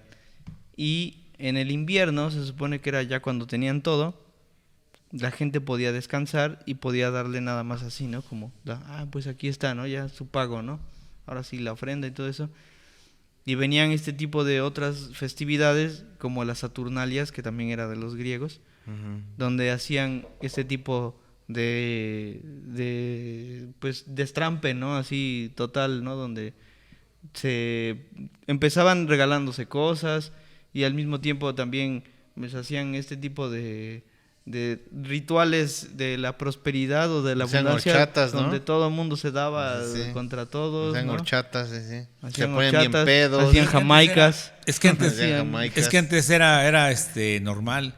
Y en el invierno, se supone que era ya cuando tenían todo, la gente podía descansar y podía darle nada más así, ¿no? Como, pues aquí está, ¿no? Ya su pago, ¿no? Ahora sí, la ofrenda y todo eso. Y venían este tipo de otras festividades, como las Saturnalias, que también era de los griegos, donde hacían este tipo de destrampe, ¿no? Así total, ¿no? Donde se empezaban regalándose cosas y al mismo tiempo también pues hacían este tipo de rituales de la prosperidad o de la abundancia, horchatas, ¿no? Donde todo el mundo se daba contra todos, hacían ¿no? horchatas, sí. Se ponían bien pedos, hacían jamaicas. Es que antes era normal.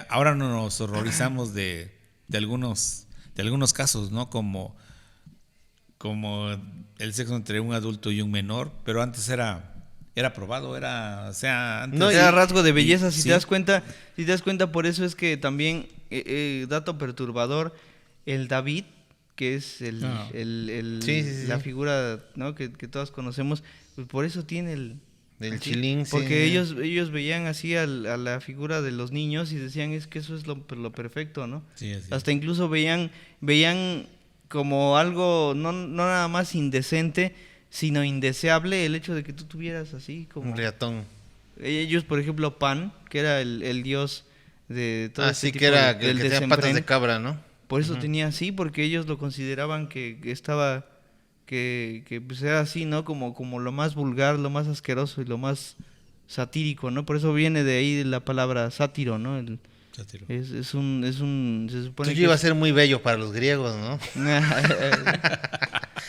Ahora no nos horrorizamos de algunos casos, ¿no? Como el sexo entre un adulto y un menor, pero antes era era probado, era, o sea, antes, No, era rasgo de belleza, si sí. te das cuenta, por eso es que también, dato perturbador, el David, que es la figura, ¿no? que todos conocemos, pues por eso tiene el chilín, porque ellos veían así a la figura de los niños y decían, es que eso es lo perfecto, ¿no? Sí, hasta incluso veían como algo no nada más indecente, sino indeseable el hecho de que tú tuvieras así como un riatón. Ellos, por ejemplo, Pan, que era el dios de todo Sí, tipo que era del que tenía patas de cabra, ¿no? Por eso tenía así, porque ellos lo consideraban que estaba, que pues era así, ¿no? Como lo más vulgar, lo más asqueroso y lo más satírico, ¿no? Por eso viene de ahí la palabra sátiro, ¿no? Sátiro. Es un se supone Entonces que iba a ser muy bello para los griegos, ¿no?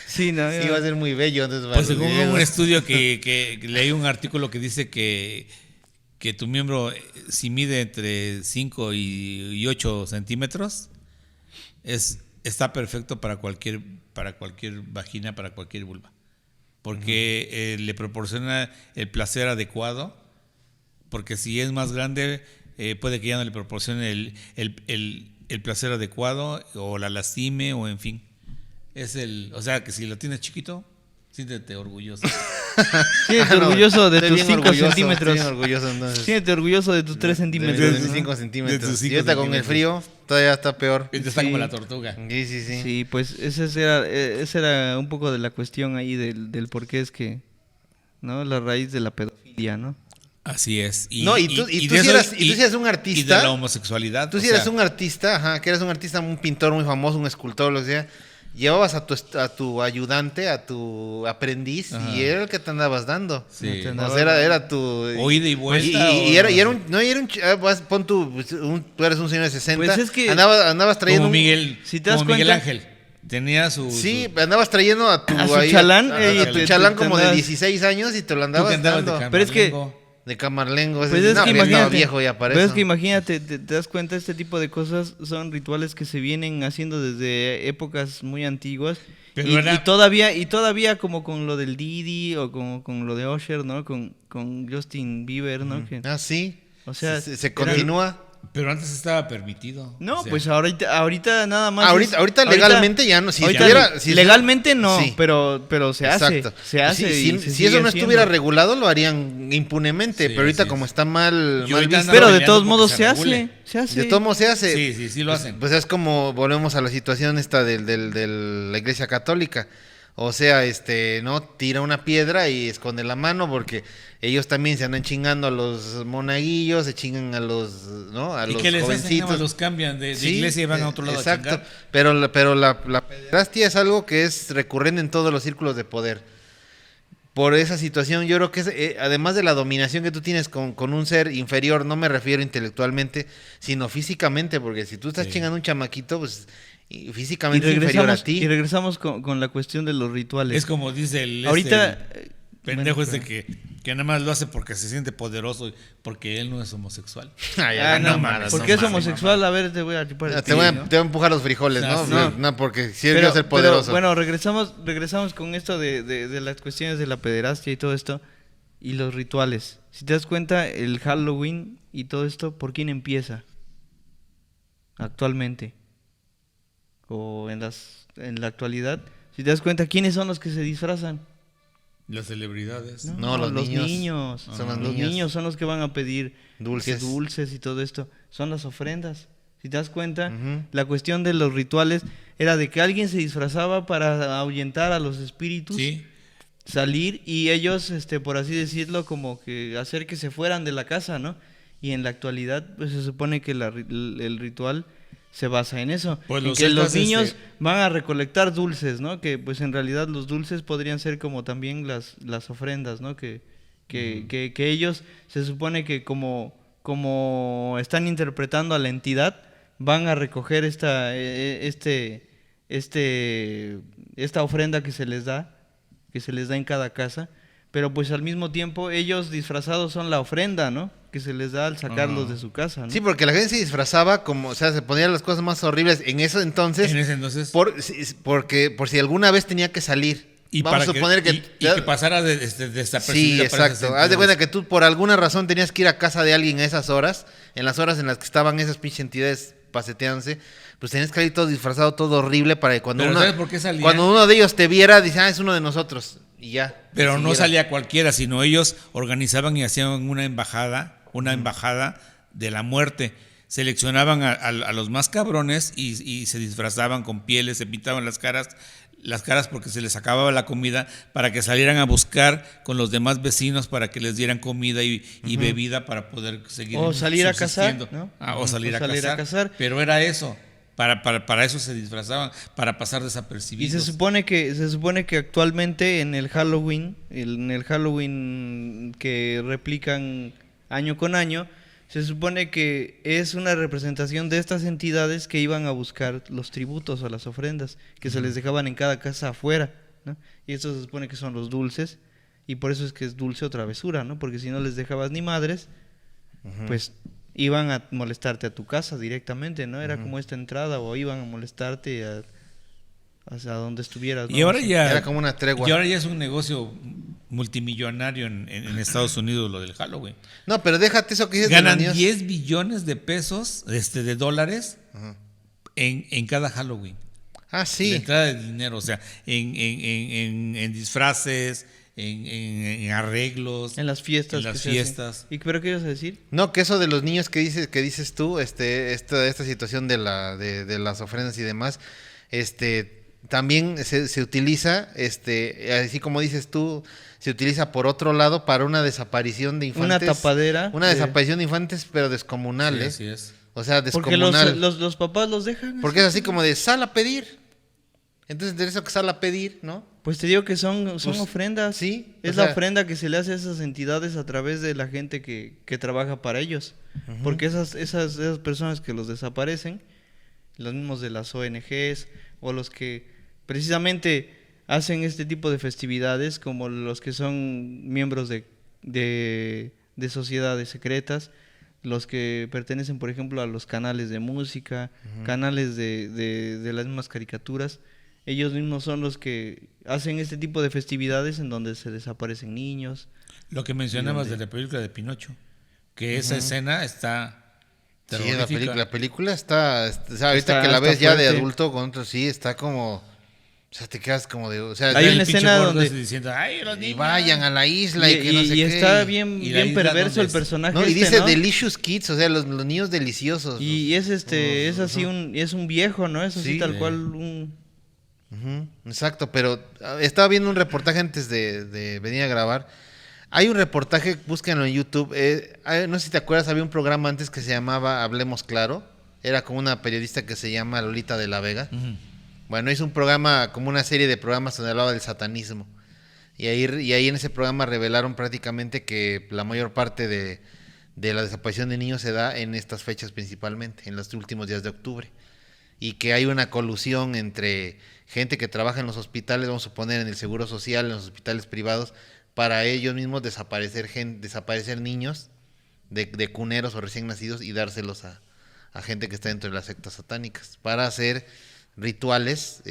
Sí, no, Sí, iba a ser muy bello. Entonces, Pues según un estudio que leí un artículo que dice que tu miembro, si mide entre 5 y 8 centímetros, está perfecto para cualquier vagina, para cualquier vulva. Porque le proporciona el placer adecuado. Porque si es más grande, puede que ya no le proporcione el placer adecuado, o la lastime, o en fin. O sea, que si lo tienes chiquito, siéntete orgulloso. Siéntete orgulloso de tus 5 orgulloso, centímetros. estoy orgulloso, entonces. Siéntete orgulloso de tus 3 centímetros. De mis ¿no? 5 centímetros. De tus 5 y ahorita con el centímetros. frío, todavía está peor. Está Sí. como la tortuga. Sí. Sí, pues esa era un poco de la cuestión ahí del por qué es que, ¿no? La raíz de la pedofilia, ¿no? Así es. Tú sí eras un artista. Y de la homosexualidad. Tú sí eras un artista, que eras un artista, un pintor muy famoso, un escultor, lo que sea. Llevabas a tu ayudante, a tu aprendiz, Ajá. y era el que te andabas dando. Sí. O sea, era tu... O ida y vuelta. Y era un... Pon tú eres un señor de 60. Pues es que... Andabas trayendo... Como Miguel, si te das como Miguel cuenta, Ángel. Tenía su... Sí, andabas trayendo a tu... A su chalán, a tu chalán como de andabas- 16 años y te lo Tú andabas que andabas dando. de Pero es que- Camarlengo. De Camarlengo. Pues es que ya estaba imagínate, viejo ya para pero eso. es que imagínate, te das cuenta, este tipo de cosas son rituales que se vienen haciendo desde épocas muy antiguas. Pero Y era- todavía como con lo del Didi o con lo de Usher, ¿no? Con Justin Bieber, ¿no? Que, Sí. o sea, se continúa. Pero antes estaba permitido. no, O sea, pues ahorita nada más. Ahorita legalmente ya no. Si ahorita estuviera, si legalmente no, sí. pero se hace. Exacto. Se hace. Si y se eso sigue no haciendo. estuviera regulado, lo harían impunemente. Sí, pero ahorita, así como es. está mal Yo ahorita visto, Pero de peleando todos porque modos se se regule. hace. de todos modos se hace. Sí, lo hacen. Pues es como volvemos a la situación esta de la Iglesia Católica. O sea, no tira una piedra y esconde la mano, porque ellos también se andan chingando a los monaguillos, se chingan a los, ¿no? A ¿Y los qué les hacen? jovencitos. Nada más los cambian de Sí, iglesia y van a otro lado exacto. a chingar. Pero la pederastia es algo que es recurrente en todos los círculos de poder. Por esa situación, yo creo que es, además de la dominación que tú tienes con un ser inferior, no me refiero intelectualmente, sino físicamente, porque si tú estás Sí. chingando a un chamaquito, pues Y físicamente es inferior a ti. regresamos con la cuestión de los rituales. Es como dice el Ahorita... pendejo bueno, que nada más lo hace porque se siente poderoso, porque él no es homosexual. Ay, no, mames, porque no es mames. homosexual, a ver, te voy a chupar el Te voy a, pito, ¿no? te voy a empujar los frijoles, ¿no? No. Porque si él quiere ser poderoso. Bueno, regresamos con esto de las cuestiones de la pederastia y todo esto, y los rituales. Si te das cuenta, el Halloween y todo esto, ¿por quién empieza? Actualmente. O en la actualidad. Si te das cuenta, ¿quiénes son los que se disfrazan? Las celebridades. No, los niños. Son los los niños. niños son los que van a pedir Dulces. que dulces y todo esto. Son las ofrendas. Si te das cuenta, Ujú. la cuestión de los rituales era de que alguien se disfrazaba para ahuyentar a los espíritus, Sí. salir y ellos, por así decirlo, como que hacer que se fueran de la casa, ¿no? Y en la actualidad, pues se supone que el ritual se basa en eso, Pues en los que los celtas, niños van a recolectar dulces, ¿no? Que pues en realidad los dulces podrían ser como también las ofrendas, ¿no? Que ellos se supone que como están interpretando a la entidad, van a recoger esta ofrenda que se les da en cada casa, pero pues al mismo tiempo ellos disfrazados son la ofrenda, ¿no? Que se les da al sacarlos de su casa, ¿no? Sí, porque la gente se disfrazaba como, o sea, se ponían las cosas más horribles en eso entonces. En ese entonces. Por si alguna vez tenía que salir. vamos a suponer que pasara desapercibido. Sí, exacto. Haz de cuenta que tú por alguna razón tenías que ir a casa de alguien a esas horas, en las horas en las que estaban esas pinches entidades paseteándose, pues tenías que ir todo disfrazado, todo horrible, para que cuando uno de ellos te viera, dice, es uno de nosotros, y ya. Pero no salía cualquiera, sino ellos organizaban y hacían una embajada de la muerte. Seleccionaban a los más cabrones y se disfrazaban con pieles, se pintaban las caras porque se les acababa la comida, para que salieran a buscar con los demás vecinos para que les dieran comida y bebida para poder seguir o salir a cazar, ¿no? O salir a cazar. Pero era eso, para eso se disfrazaban, para pasar desapercibidos. Y se supone que actualmente en el Halloween que replican año con año, se supone que es una representación de estas entidades que iban a buscar los tributos o las ofrendas que se les dejaban en cada casa afuera, ¿no? Y esto se supone que son los dulces, y por eso es que es dulce o travesura, ¿no? Porque si no les dejabas ni madres, pues iban a molestarte a tu casa directamente, ¿no? Era como esta entrada, o iban a molestarte hacia donde estuvieras, ¿no? Y ahora ya era como una tregua. Y ahora ya es un negocio multimillonario en Estados Unidos, lo del Halloween. No, pero déjate eso que dices. Ganan 10 billones de pesos, de dólares, en cada Halloween. Ah, sí. De entrada de dinero, o sea, en disfraces, en arreglos, en las fiestas. ¿Y pero qué ibas a decir? No, que eso de los niños que dices tú, esta situación de las ofrendas y demás, también se utiliza, así como dices tú, se utiliza por otro lado para una desaparición de infantes. Una tapadera. Una desaparición de infantes, pero descomunal, sí, así es. O sea, descomunal. Porque los papás los dejan. Porque es así como de sal a pedir. Entonces, de eso que sal a pedir, ¿no? Pues te digo que son ofrendas. Sí. Es la ofrenda que se le hace a esas entidades a través de la gente que trabaja para ellos. Porque esas personas que los desaparecen, los mismos de las ONGs, o los que precisamente hacen este tipo de festividades, como los que son miembros de sociedades secretas, los que pertenecen, por ejemplo, a los canales de música, canales de las mismas caricaturas. Ellos mismos son los que hacen este tipo de festividades en donde se desaparecen niños. Lo que mencionabas de la película de Pinocho, que esa escena está terrorífica. Sí, la película está o sea, ahorita que la ves ya de adulto con otros, sí, está como, o sea, te quedas como de, o sea, hay una escena donde diciendo, ay, los niños, y vayan a la isla y que no sé qué. Y está bien perverso el personaje. No, y dice Delicious Kids, o sea, los niños deliciosos. Y es es así es un viejo, ¿no? Es así tal cual un exacto, pero estaba viendo un reportaje antes de venir a grabar. Hay un reportaje, búsquenlo en YouTube. No sé si te acuerdas, había un programa antes que se llamaba Hablemos Claro. Era como una periodista que se llama Lolita de la Vega. Bueno, hizo un programa, como una serie de programas donde hablaba del satanismo. Y ahí en ese programa revelaron prácticamente que la mayor parte de la desaparición de niños se da en estas fechas principalmente, en los últimos días de octubre. Y que hay una colusión entre gente que trabaja en los hospitales, vamos a suponer en el Seguro Social, en los hospitales privados, para ellos mismos desaparecer niños de cuneros o recién nacidos y dárselos a gente que está dentro de las sectas satánicas, para hacer rituales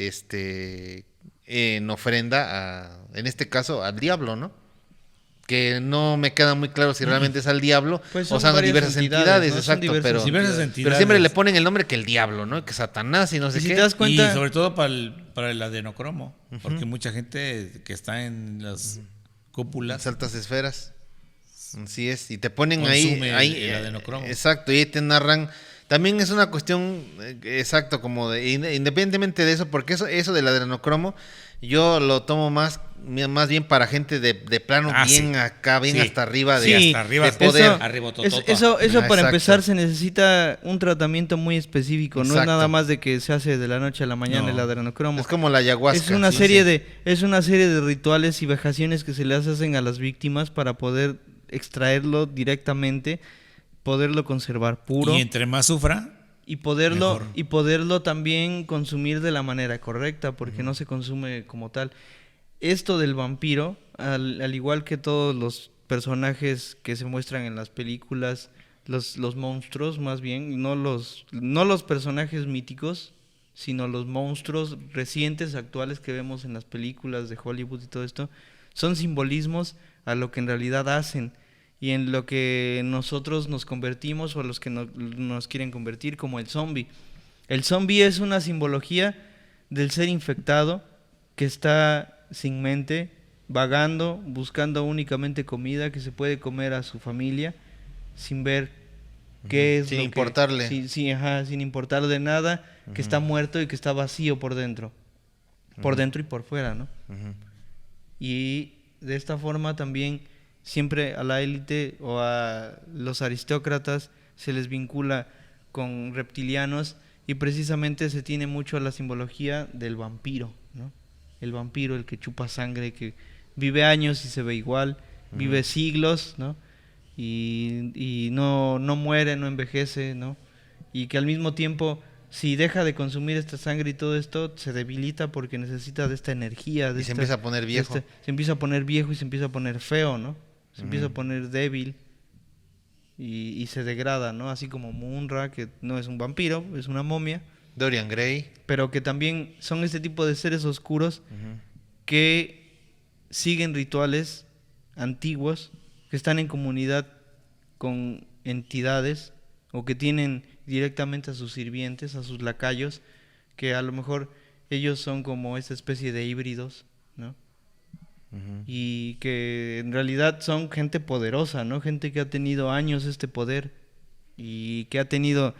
en ofrenda, en este caso, al diablo, ¿no? Que no me queda muy claro si realmente es al diablo pues o son diversas entidades, ¿no? exacto, diversas entidades. Pero siempre le ponen el nombre que el diablo, ¿no? Que Satanás y no sé qué. ¿Te das cuenta? Y sobre todo para el adenocromo, porque mucha gente que está en las cúpulas, las altas esferas, así es, y te ponen consume ahí el adenocromo. Exacto, y ahí te narran. También es una cuestión, exacto, como independientemente de eso, porque eso del adenocromo, yo lo tomo más bien para gente de plano bien acá, bien hasta arriba hasta arriba, de poder. Eso para empezar se necesita un tratamiento muy específico, no es nada más de que se hace de la noche a la mañana el adrenocromo. Es como la ayahuasca. Es una serie de rituales y vejaciones que se les hacen a las víctimas para poder extraerlo directamente, poderlo conservar puro. Y entre más sufra, y poderlo mejor. Y poderlo también consumir de la manera correcta, porque no se consume como tal. Esto del vampiro, al igual que todos los personajes que se muestran en las películas, los monstruos más bien, no los personajes míticos, sino los monstruos recientes, actuales que vemos en las películas de Hollywood y todo esto, son simbolismos a lo que en realidad hacen y en lo que nosotros nos convertimos o a los que nos quieren convertir, como el zombie. El zombie es una simbología del ser infectado que está sin mente, vagando, buscando únicamente comida, que se puede comer a su familia sin ver qué es sin lo importarle. sin importarle nada, que está muerto y que está vacío por dentro y por fuera, ¿no? Y de esta forma también siempre a la élite o a los aristócratas se les vincula con reptilianos y precisamente se tiene mucho la simbología del vampiro, ¿no? El vampiro, el que chupa sangre, que vive años y se ve igual, vive siglos, ¿no? Y no muere, no envejece, ¿no? Y que al mismo tiempo, si deja de consumir esta sangre y todo esto, se debilita porque necesita de esta energía. Se empieza a poner viejo. Se empieza a poner viejo y se empieza a poner feo, ¿no? Se empieza a poner débil y se degrada, ¿no? Así como Munra, que no es un vampiro, es una momia. Dorian Gray. Pero que también son este tipo de seres oscuros que siguen rituales antiguos, que están en comunidad con entidades o que tienen directamente a sus sirvientes, a sus lacayos, que a lo mejor ellos son como esa especie de híbridos, ¿no? Y que en realidad son gente poderosa, ¿no? Gente que ha tenido años este poder y que ha tenido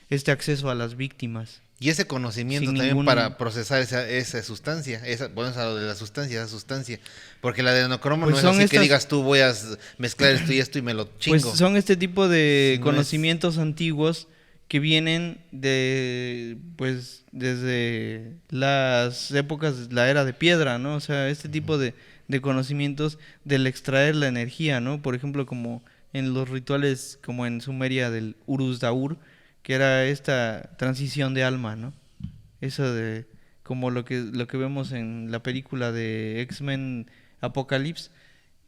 este acceso a las víctimas. Y ese conocimiento también para procesar esa sustancia, bueno, lo de la sustancia, esa sustancia. Porque la de adrenocromo pues no es así que digas tú voy a mezclar esto y esto y me lo chingo. Pues son este tipo de conocimientos antiguos que vienen de, pues, desde las épocas, la era de piedra, ¿no? O sea, este tipo de conocimientos del extraer la energía, ¿no? Por ejemplo, como en los rituales, como en Sumeria del Uruz Daur, que era esta transición de alma, ¿no? Eso de como lo que vemos en la película de X-Men Apocalipsis,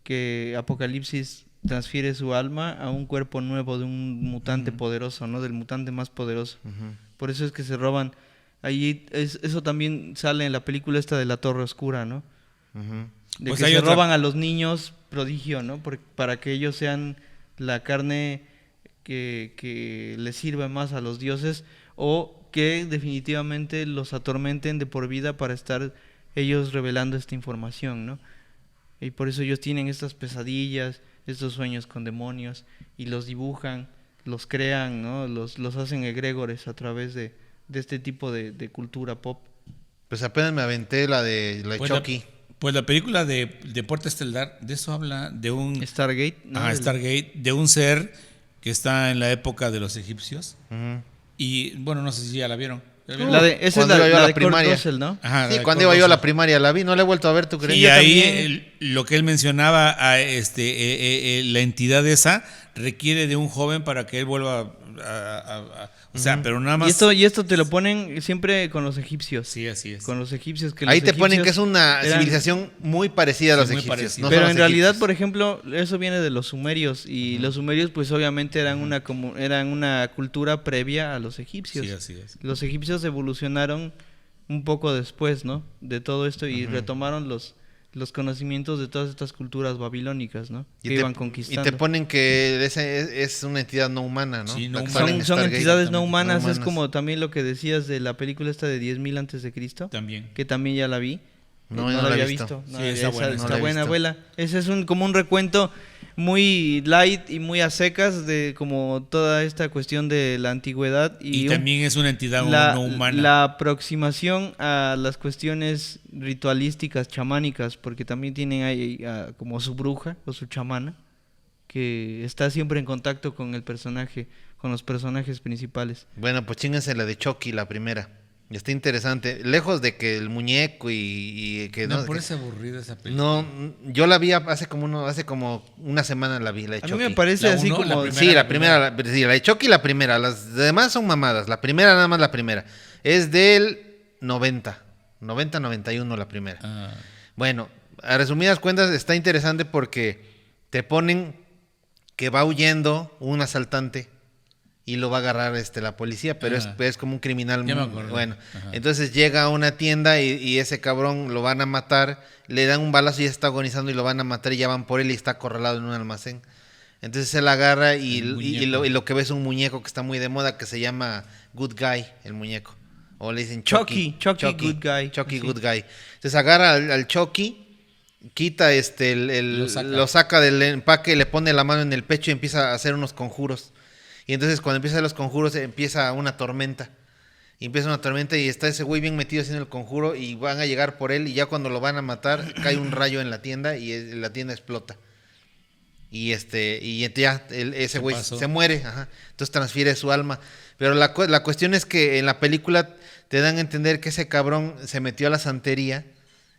que Apocalipsis transfiere su alma a un cuerpo nuevo de un mutante poderoso, ¿no? Del mutante más poderoso. Por eso es que se roban. Ahí eso también sale en la película esta de la Torre Oscura, ¿no? De pues que se roban a los niños prodigio, ¿no? Para que ellos sean la carne que les sirve más a los dioses o que definitivamente los atormenten de por vida para estar ellos revelando esta información, ¿no? Y por eso ellos tienen estas pesadillas, estos sueños con demonios y los dibujan, los crean, ¿no? Los hacen egregores a través de este tipo de cultura pop. Pues apenas me aventé la de Chucky. Pues la película de Puerta Estelar, de eso habla de un... Stargate, ¿no? Stargate, de un ser que está en la época de los egipcios. Y bueno, no sé si ya la vieron. Esa es la de primaria. Russell, ¿no? Ajá, sí, cuando iba yo a la primaria la vi, no la he vuelto a ver, ¿tú crees? Y ahí lo que él mencionaba, la entidad esa requiere de un joven para que él vuelva o sea, pero nada más... Y esto te lo ponen siempre con los egipcios. Sí, así es. Con los egipcios. Que ahí te ponen que es una civilización muy parecida a los egipcios. No pero en realidad, por ejemplo, eso viene de los sumerios. Y los sumerios, pues obviamente eran una cultura previa a los egipcios. Sí, así es. Los egipcios evolucionaron un poco después, ¿no? De todo esto y retomaron los conocimientos de todas estas culturas babilónicas, ¿no? Que iban conquistando. Y te ponen que es una entidad no humana, ¿no? Sí, son entidades no humanas, es como también lo que decías de la película esta de 10.000 antes de Cristo. También. Que también ya la vi. No la había visto. No, sí, está buena, abuela. Ese es como un recuento muy light y muy a secas de como toda esta cuestión de la antigüedad. Y también es una entidad no humana. La aproximación a las cuestiones ritualísticas, chamánicas, porque también tienen ahí como su bruja o su chamana, que está siempre en contacto con el personaje, con los personajes principales. Bueno, pues chínganse la de Chucky, la primera. Está interesante, lejos de que el muñeco y que no parece aburrida esa película. No, yo la vi hace como una semana la vi, la de Chucky. A mí me parece así como la primera, la de Chucky la primera, las demás son mamadas, la primera nada más la primera. Es del 91 la primera. Bueno, a resumidas cuentas está interesante porque te ponen que va huyendo un asaltante y lo va a agarrar la policía, pero es como un criminal. Ya me acuerdo. Bueno, entonces llega a una tienda y ese cabrón lo van a matar, le dan un balazo y ya está agonizando y lo van a matar y ya van por él y está acorralado en un almacén. Entonces él agarra y lo que ve es un muñeco que está muy de moda que se llama Good Guy, el muñeco. O le dicen Chucky Good Guy. Chucky Sí. Good Guy. Entonces agarra al Chucky, quita lo saca del empaque, le pone la mano en el pecho y empieza a hacer unos conjuros. Y entonces cuando empieza los conjuros empieza una tormenta. Y empieza una tormenta y está ese güey bien metido haciendo el conjuro y van a llegar por él y ya cuando lo van a matar cae un rayo en la tienda y la tienda explota. Y ya ese güey se muere, entonces transfiere su alma. Pero la cuestión es que en la película te dan a entender que ese cabrón se metió a la santería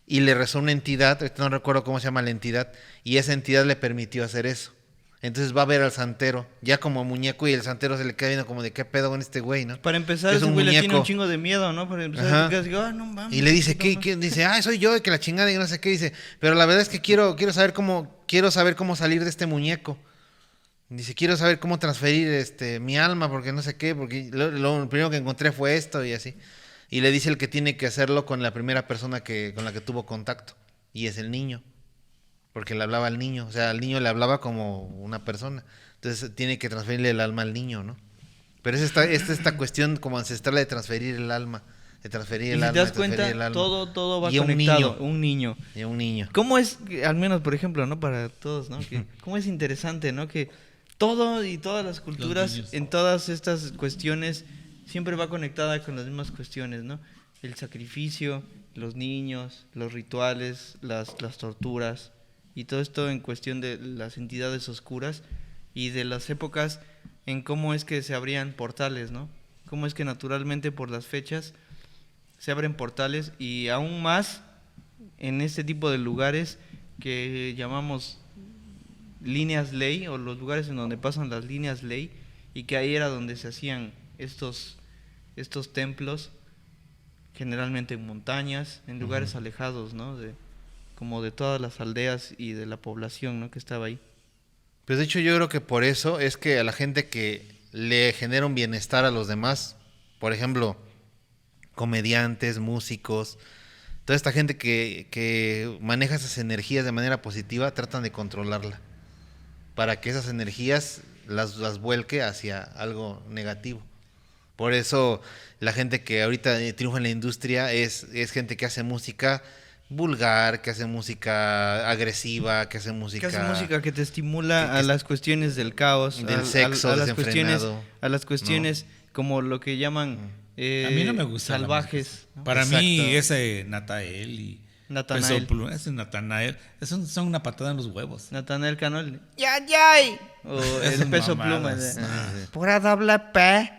y le rezó una entidad, ahorita no recuerdo cómo se llama la entidad, y esa entidad le permitió hacer eso. Entonces va a ver al santero, ya como muñeco, y el santero se le queda viendo como de qué pedo con este güey, ¿no? Para empezar, ese güey le tiene un chingo de miedo, ¿no? Para empezar, no mames. Y le dice, ¿qué? Dice, soy yo, que la chingada, y no sé qué, dice, pero la verdad es que quiero saber cómo salir de este muñeco. Dice, quiero saber cómo transferir mi alma, porque no sé qué, porque lo primero que encontré fue esto y así. Y le dice el que tiene que hacerlo con la primera persona con la que tuvo contacto, y es el niño. Porque le hablaba al niño, o sea, al niño le hablaba como una persona. Entonces tiene que transferirle el alma al niño, ¿no? Pero es esta cuestión como ancestral de transferir el alma. De transferir el alma. Y si te das cuenta, todo va y conectado. Un niño. Y un niño. ¿Cómo es, al menos por ejemplo, ¿no? Para todos, ¿no? ¿Cómo es interesante, ¿no? Que todo y todas las culturas, en todas estas cuestiones, siempre va conectada con las mismas cuestiones, ¿no? El sacrificio, los niños, los rituales, las torturas. Y todo esto en cuestión de las entidades oscuras y de las épocas en cómo es que se abrían portales, ¿no? Cómo es que naturalmente por las fechas se abren portales y aún más en este tipo de lugares que llamamos líneas ley o los lugares en donde pasan las líneas ley y que ahí era donde se hacían estos templos, generalmente en montañas, en lugares alejados, ¿no? Como de todas las aldeas y de la población, ¿no? Que estaba ahí. Pues de hecho yo creo que por eso es que a la gente que le genera un bienestar a los demás, por ejemplo, comediantes, músicos, toda esta gente que maneja esas energías de manera positiva, tratan de controlarla, para que esas energías las vuelque hacia algo negativo. Por eso la gente que ahorita triunfa en la industria es gente que hace música vulgar, que hace música agresiva, que hace música que te estimula a las cuestiones del caos, del sexo desenfrenado, a las cuestiones como lo que llaman a mí no me gusta salvajes, ¿no? Para mí ese Natanael y Natanael. Ese Natanael son una patada en los huevos. Natanael Canol, ¡yay! O el Peso Pluma, pura doble P.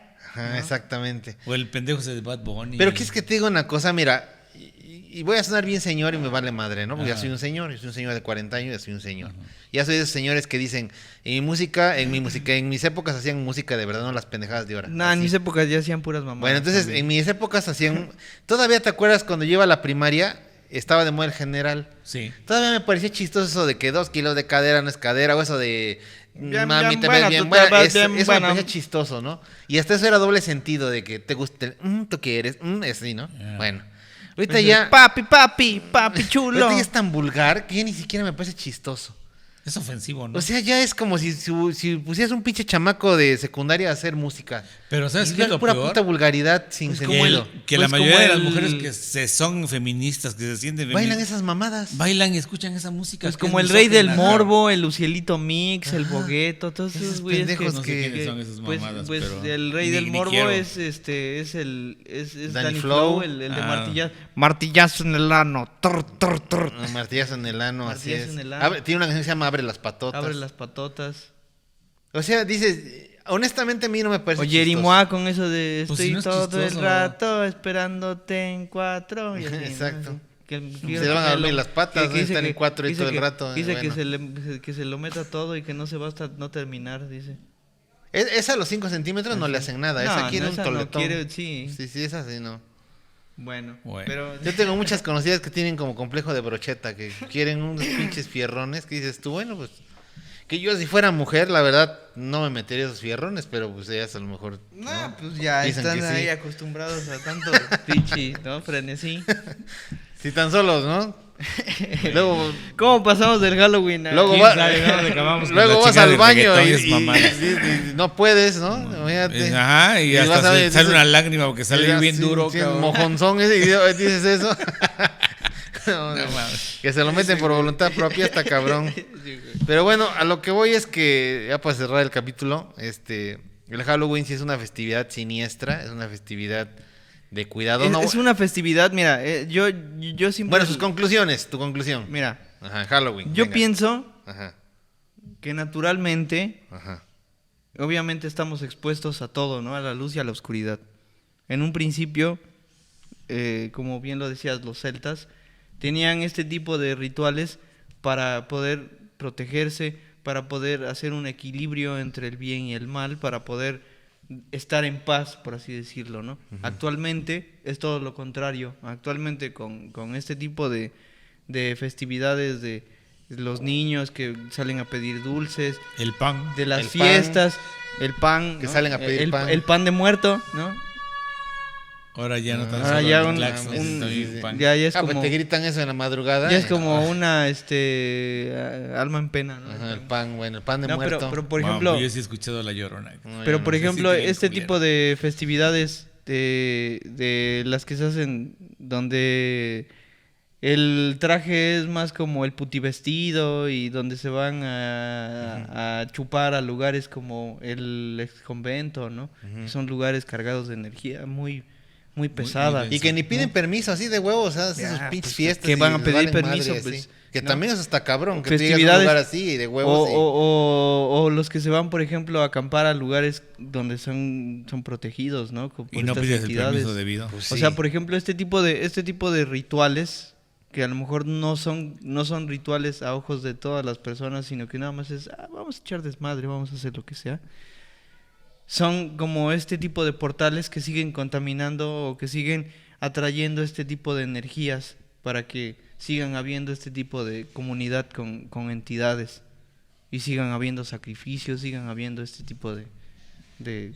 Exactamente. O el pendejo ese de Bad Bunny. Pero ¿qué es que te digo una cosa? Mira, y voy a sonar bien señor y me vale madre, ¿no? Porque ya soy un señor de 40 años, ya soy un señor. Ya soy de esos señores que dicen, en mis épocas hacían música de verdad, no las pendejadas de ahora. No, en mis épocas ya hacían puras mamadas. Bueno, entonces también. En mis épocas hacían... ¿Todavía te acuerdas cuando yo iba a la primaria? Estaba de moda el general. Sí. Todavía me parecía chistoso eso de que 2 kilos de cadera no es cadera, o eso de... Mami, te buena, ves bien buena. Eso me parecía chistoso, ¿no? Y hasta eso era doble sentido de que te guste tú quieres, así, ¿no? Bueno. Ahorita ya... Papi chulo. Ahorita ya es tan vulgar que ya ni siquiera me parece chistoso. Es ofensivo, ¿no? O sea, ya es como si pusieras un pinche chamaco de secundaria a hacer música. Pero ¿sabes qué es es lo pura peor? puta vulgaridad sin sentido. Que la mayoría de las mujeres que son feministas, que se sienten feministas, bailan esas mamadas. Bailan y escuchan esa música. Pues como el Rey del Morbo, el Lucielito Mix, el Bogueto, todos esos güeyes pendejos no sé quiénes son esas mamadas, pues pero el Rey del Morbo quiero. es Danny Flow, el de martillazo en el ano. Martillazo en el ano, así Martillazo es. en el ano. Tiene una canción que se llama Abre las patotas. Abre las patotas. O sea, dices, honestamente a mí no me parece Oye, Jerimoa con eso de Pues estoy si no es todo el chistoso. rato esperándote en 4. Y así, Exacto. ¿no? Se le van a abrir las patas, que dice están en que- 4 y dice todo el que- rato. Dice bueno. que se lo meta todo y que no se va hasta no terminar, dice. Esa a los 5 centímetros no le hacen nada. Esa quiere un esa toletón. no quiere, sí. Sí, esa sí no. Bueno, Bueno. pero Yo tengo muchas conocidas que tienen como complejo de brocheta, que quieren unos pinches fierrones, que dices tú, bueno, pues Que yo si fuera mujer, la verdad, no me metería esos fierrones, pero pues ellas a lo mejor... No, pues ya dicen están que ahí sí. acostumbrados a tanto pichi, ¿no? Frenesí. Si tan solos, ¿no? Luego, ¿Cómo pasamos del Halloween a... luego, ¿Quién va- sabe, no? De que vamos con luego la vas chica al del baño reggaetón, y, es mamá. y no puedes, ¿no? Imagínate. Ajá, y vas hasta a ver, sale dices- una lágrima porque sale bien Sí, duro, sí, cabrón. mojonzón ese, y dices eso. No, No mames. que se lo meten por voluntad propia, está cabrón. Pero bueno, a lo que voy es que, ya para cerrar el capítulo, el Halloween sí es una festividad siniestra, es una festividad de cuidado. Es una festividad, mira, yo siempre... Bueno, tu conclusión. Mira, Ajá, Halloween. yo venga. pienso Ajá, que naturalmente, ajá. obviamente estamos expuestos a todo, ¿no? A la luz y a la oscuridad. En un principio, como bien lo decías, los celtas tenían este tipo de rituales para poder protegerse, para poder hacer un equilibrio entre el bien y el mal, para poder estar en paz, por así decirlo, ¿no? Actualmente es todo lo contrario. Actualmente con este tipo de festividades de los niños que salen a pedir dulces, El pan. de las El pan, fiestas, el pan, que ¿no? salen a pedir pan. el pan de muerto, ¿no? Ahora ya no tan Ahora solo ya los un- claxons, un- también un pan. ya es Pues como te gritan eso en la madrugada. ya es como una alma en pena, ¿no? Ajá, el pan, bueno, el pan de No, muerto. pero por Wow, ejemplo, yo sí he escuchado La Llorona. No, pero yo por no sé. ejemplo, sí, bien este culero. tipo de festividades de las que se hacen donde el traje es más como el putivestido y donde se van a chupar a lugares como el ex convento, ¿no? Que son lugares cargados de energía muy pesada. densa. Y que ni piden permiso, así de huevos, o sea, hacen Ya, sus pinches pues, fiestas. que y van a les pedir valen permiso, madre, pues, así. Que ¿no? también eso está cabrón, que tú llegas a un Festividades lugar así de huevos. o los que se van, por ejemplo, a acampar a lugares donde son protegidos, ¿no? Por Y no estas pides el entidades. permiso debido. Pues O sí. sea, por ejemplo, este tipo de rituales que a lo mejor no son rituales a ojos de todas las personas, sino que nada más es, vamos a echar desmadre, vamos a hacer lo que sea. Son como este tipo de portales que siguen contaminando o que siguen atrayendo este tipo de energías para que sigan habiendo este tipo de comunidad con entidades y sigan habiendo sacrificios, sigan habiendo este tipo de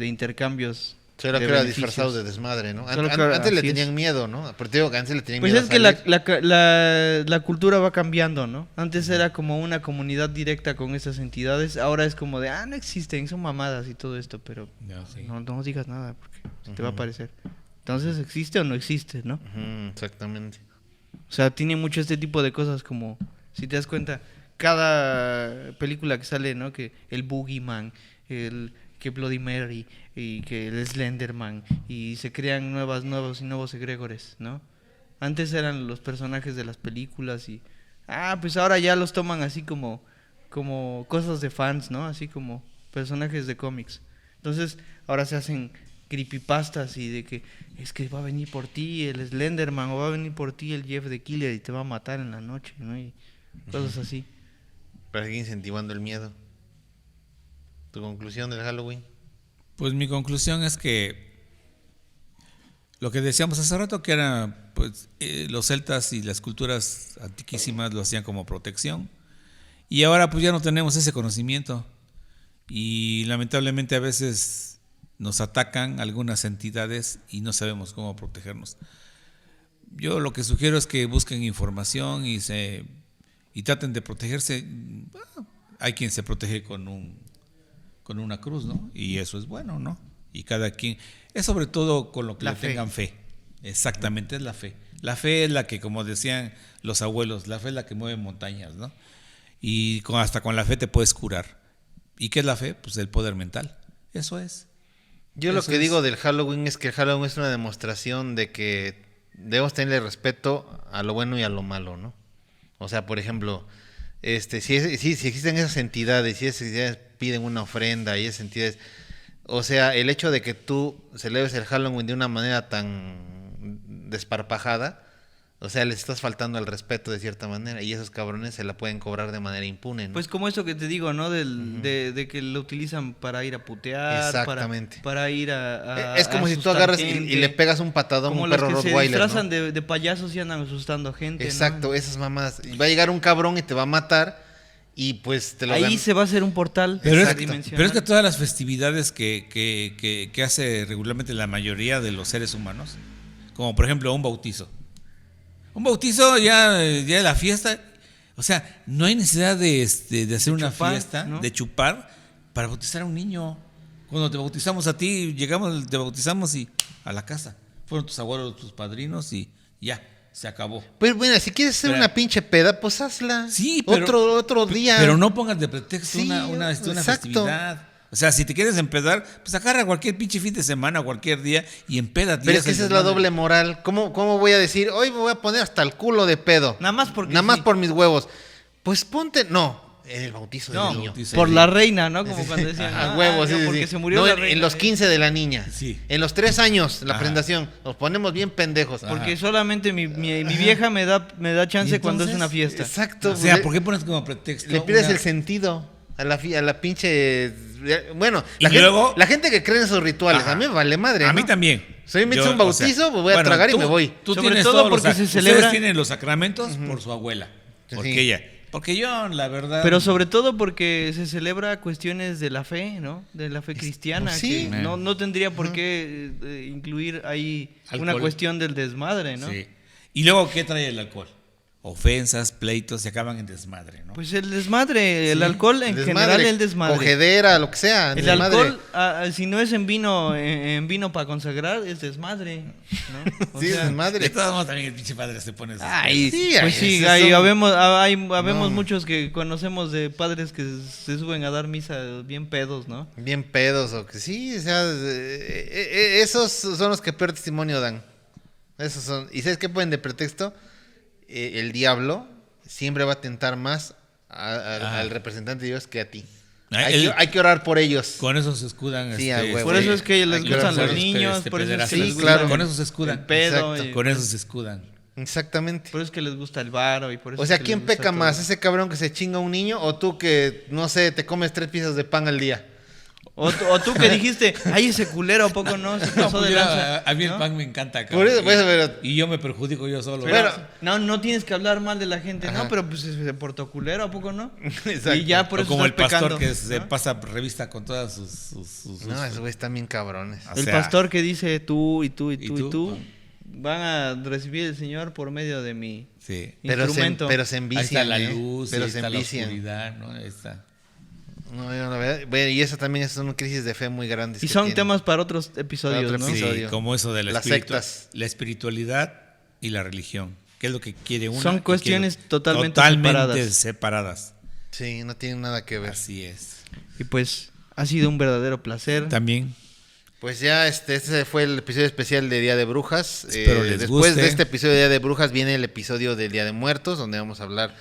intercambios. Solo de que era beneficios. disfrazado de desmadre, ¿no? Solo que ahora Antes le así es. tenían miedo, ¿no? Pero te digo que antes le tenían Pues miedo es a que salir. la cultura va cambiando, ¿no? Antes era como una comunidad directa con esas entidades, ahora es como de, no existen, son mamadas y todo esto, pero No, sí. no digas nada porque se te va a aparecer. Entonces, ¿existe o no existe, no? Ujú, exactamente. O sea, tiene mucho este tipo de cosas como, si te das cuenta, cada película que sale, ¿no? Que el Boogeyman, que Bloody Mary y que el Slenderman y se crean nuevos egregores, ¿no? Antes eran los personajes de las películas y pues ahora ya los toman así como cosas de fans, ¿no? Así como personajes de cómics. Entonces, ahora se hacen creepypastas y de que es que va a venir por ti el Slenderman o va a venir por ti el Jeff the Killer y te va a matar en la noche, ¿no? Y cosas así. Para seguir incentivando el miedo. ¿Tu conclusión del Halloween? Pues mi conclusión es que lo que decíamos hace rato, que era pues los celtas y las culturas antiquísimas lo hacían como protección, y ahora pues ya no tenemos ese conocimiento y lamentablemente a veces nos atacan algunas entidades y no sabemos cómo protegernos. Yo lo que sugiero es que busquen información y traten de protegerse. Hay quien se protege con una cruz, ¿no? Y eso es bueno, ¿no? Y cada quien, es sobre todo con lo que La le fe. tengan fe. Exactamente, es la fe. La fe es la que, como decían los abuelos, la fe es la que mueve montañas, ¿no? Y hasta con la fe te puedes curar. ¿Y qué es la fe? Pues el poder mental. Eso es. Yo lo Eso que es. digo del Halloween es que el Halloween es una demostración de que debemos tenerle respeto a lo bueno y a lo malo, ¿no? O sea, por ejemplo, si existen esas entidades, si esas entidades piden una ofrenda y esas entidades, o sea, el hecho de que tú celebres el Halloween de una manera tan desparpajada, o sea, les estás faltando al respeto de cierta manera y esos cabrones se la pueden cobrar de manera impune, ¿no? Pues como eso que te digo, ¿no? De que lo utilizan para ir a putear, Exactamente. para ir a Es como a si tú asustar agarras y gente. le pegas un patadón a Como un los perro que se Rottweiler, disfrazan ¿no? de payasos y andan asustando a gente, ¿no? Exacto, esas mamás. Y va a llegar un cabrón y te va a matar y pues te lo Ahí se va a hacer un portal. Pero es que todas las festividades que hace regularmente la mayoría de los seres humanos, como por ejemplo un bautizo. Un bautizo ya la fiesta, o sea, no hay necesidad de hacer una fiesta, ¿no? De chupar para bautizar a un niño. Cuando te bautizamos a ti, te bautizamos y a la casa. Fueron tus abuelos, tus padrinos y ya. Se acabó. Pues bueno, si quieres hacer una pinche peda, pues hazla. Sí, pero, otro día. Pero no pongas de pretexto una festividad. O sea, si te quieres empedar, pues agarra cualquier pinche fin de semana, cualquier día y empédate. Pero es que esa es la doble moral. ¿Cómo voy a decir, hoy me voy a poner hasta el culo de pedo? Nada más por mis huevos. Pues ponte, no. El bautizo del niño. Por la reina, ¿no? Como cuando decían. Huevos, sí, porque se murió la reina. En los 15 de la niña. Sí. En los 3 años, la presentación. Nos ponemos bien pendejos. Porque solamente mi vieja me da chance cuando es una fiesta. Exacto. O sea, ¿por qué pones como pretexto? Le pierdes el sentido a la pinche. Bueno, la gente que cree en esos rituales, a mí me vale madre. A mí también. Si me hizo un bautizo, pues voy a tragar y me voy. Tú sobre tienes todo porque se celebra. Ustedes tienen los sacramentos por su abuela. Porque ella. Porque yo, la verdad. Pero sobre todo porque se celebra cuestiones de la fe, ¿no? De la fe cristiana. Sí. Que no tendría por qué incluir ahí alcohol. una cuestión del desmadre, ¿no? Sí. Y luego, ¿qué trae el alcohol? Ofensas, pleitos, se acaban en desmadre, ¿no? Pues el desmadre, el alcohol en general, el desmadre. Cogedera, lo que sea. El alcohol, si no es en vino para consagrar, es desmadre, ¿no? Sí, es desmadre. De todos modos también el pinche padre se pone... Ay, sí, pues sí, habemos muchos que conocemos de padres que se suben a dar misa bien pedos, ¿no? Bien pedos, o que sí, o sea, esos son los que peor testimonio dan. Esos son. ¿Y sabes qué ponen de pretexto? El diablo siempre va a tentar más al representante de Dios que a ti. Hay que orar por ellos. Con eso se escudan. Sí, por eso es que les gustan los niños, por eso es que les gusta con eso se escudan. El pedo. Con eso se escudan. Exactamente. Por eso es que les gusta el varo y por eso. O sea, ¿quién peca más? ¿Ese cabrón que se chinga a un niño o tú que, no sé, te comes 3 piezas de pan al día? O tú que dijiste, ay, ese culero, ¿a poco no? Se pasó de lanza. A mí el pan me encanta, por eso, y yo me perjudico yo solo. Pero, no tienes que hablar mal de la gente, no, pero pues se portó culero, ¿a poco no? Exacto. Y ya por eso como el pastor pecando, que se pasa revista con todas sus no, esos güeyes están bien cabrones. El pastor que dice tú y tú van a recibir el Señor por medio de mi instrumento. Pero se envician. Ahí está la luz, pero ahí se está la envician. oscuridad, ¿no? Ahí está. No, la verdad, bueno, y eso también es una crisis de fe muy grande. Y son temas para otros episodios, ¿no? Sí, como eso de las sectas, la espiritualidad y la religión. ¿Qué es lo que quiere uno? Son cuestiones totalmente separadas. Sí, no tienen nada que ver. Así es. Y pues ha sido un verdadero placer. También. Pues ya este fue el episodio especial de Día de Brujas. Espero les después guste. de este episodio de Día de Brujas viene el episodio del Día de Muertos, donde vamos a hablar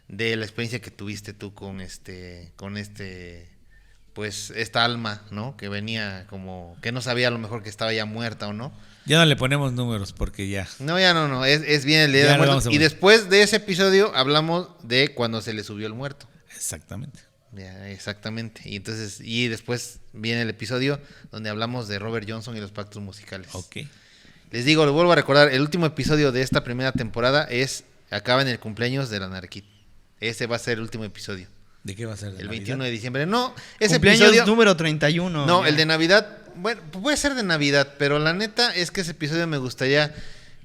de la experiencia que tuviste tú con pues esta alma, ¿no? Que venía como que no sabía a lo mejor que estaba ya muerta o no. Ya no le ponemos números porque ya. No, ya no, es bien el Día de Muertos. Y después de ese episodio hablamos de cuando se le subió el muerto. Exactamente. Ya, exactamente. Y después viene el episodio donde hablamos de Robert Johnson y los pactos musicales. Ok. Les digo, les vuelvo a recordar, el último episodio de esta primera temporada acaba en el cumpleaños de la Narquit. Ese va a ser el último episodio. ¿De qué va a ser? El 21 de diciembre. No, ese cumpleaños episodio número 31. No, el de Navidad, bueno, puede ser de Navidad, pero la neta es que ese episodio me gustaría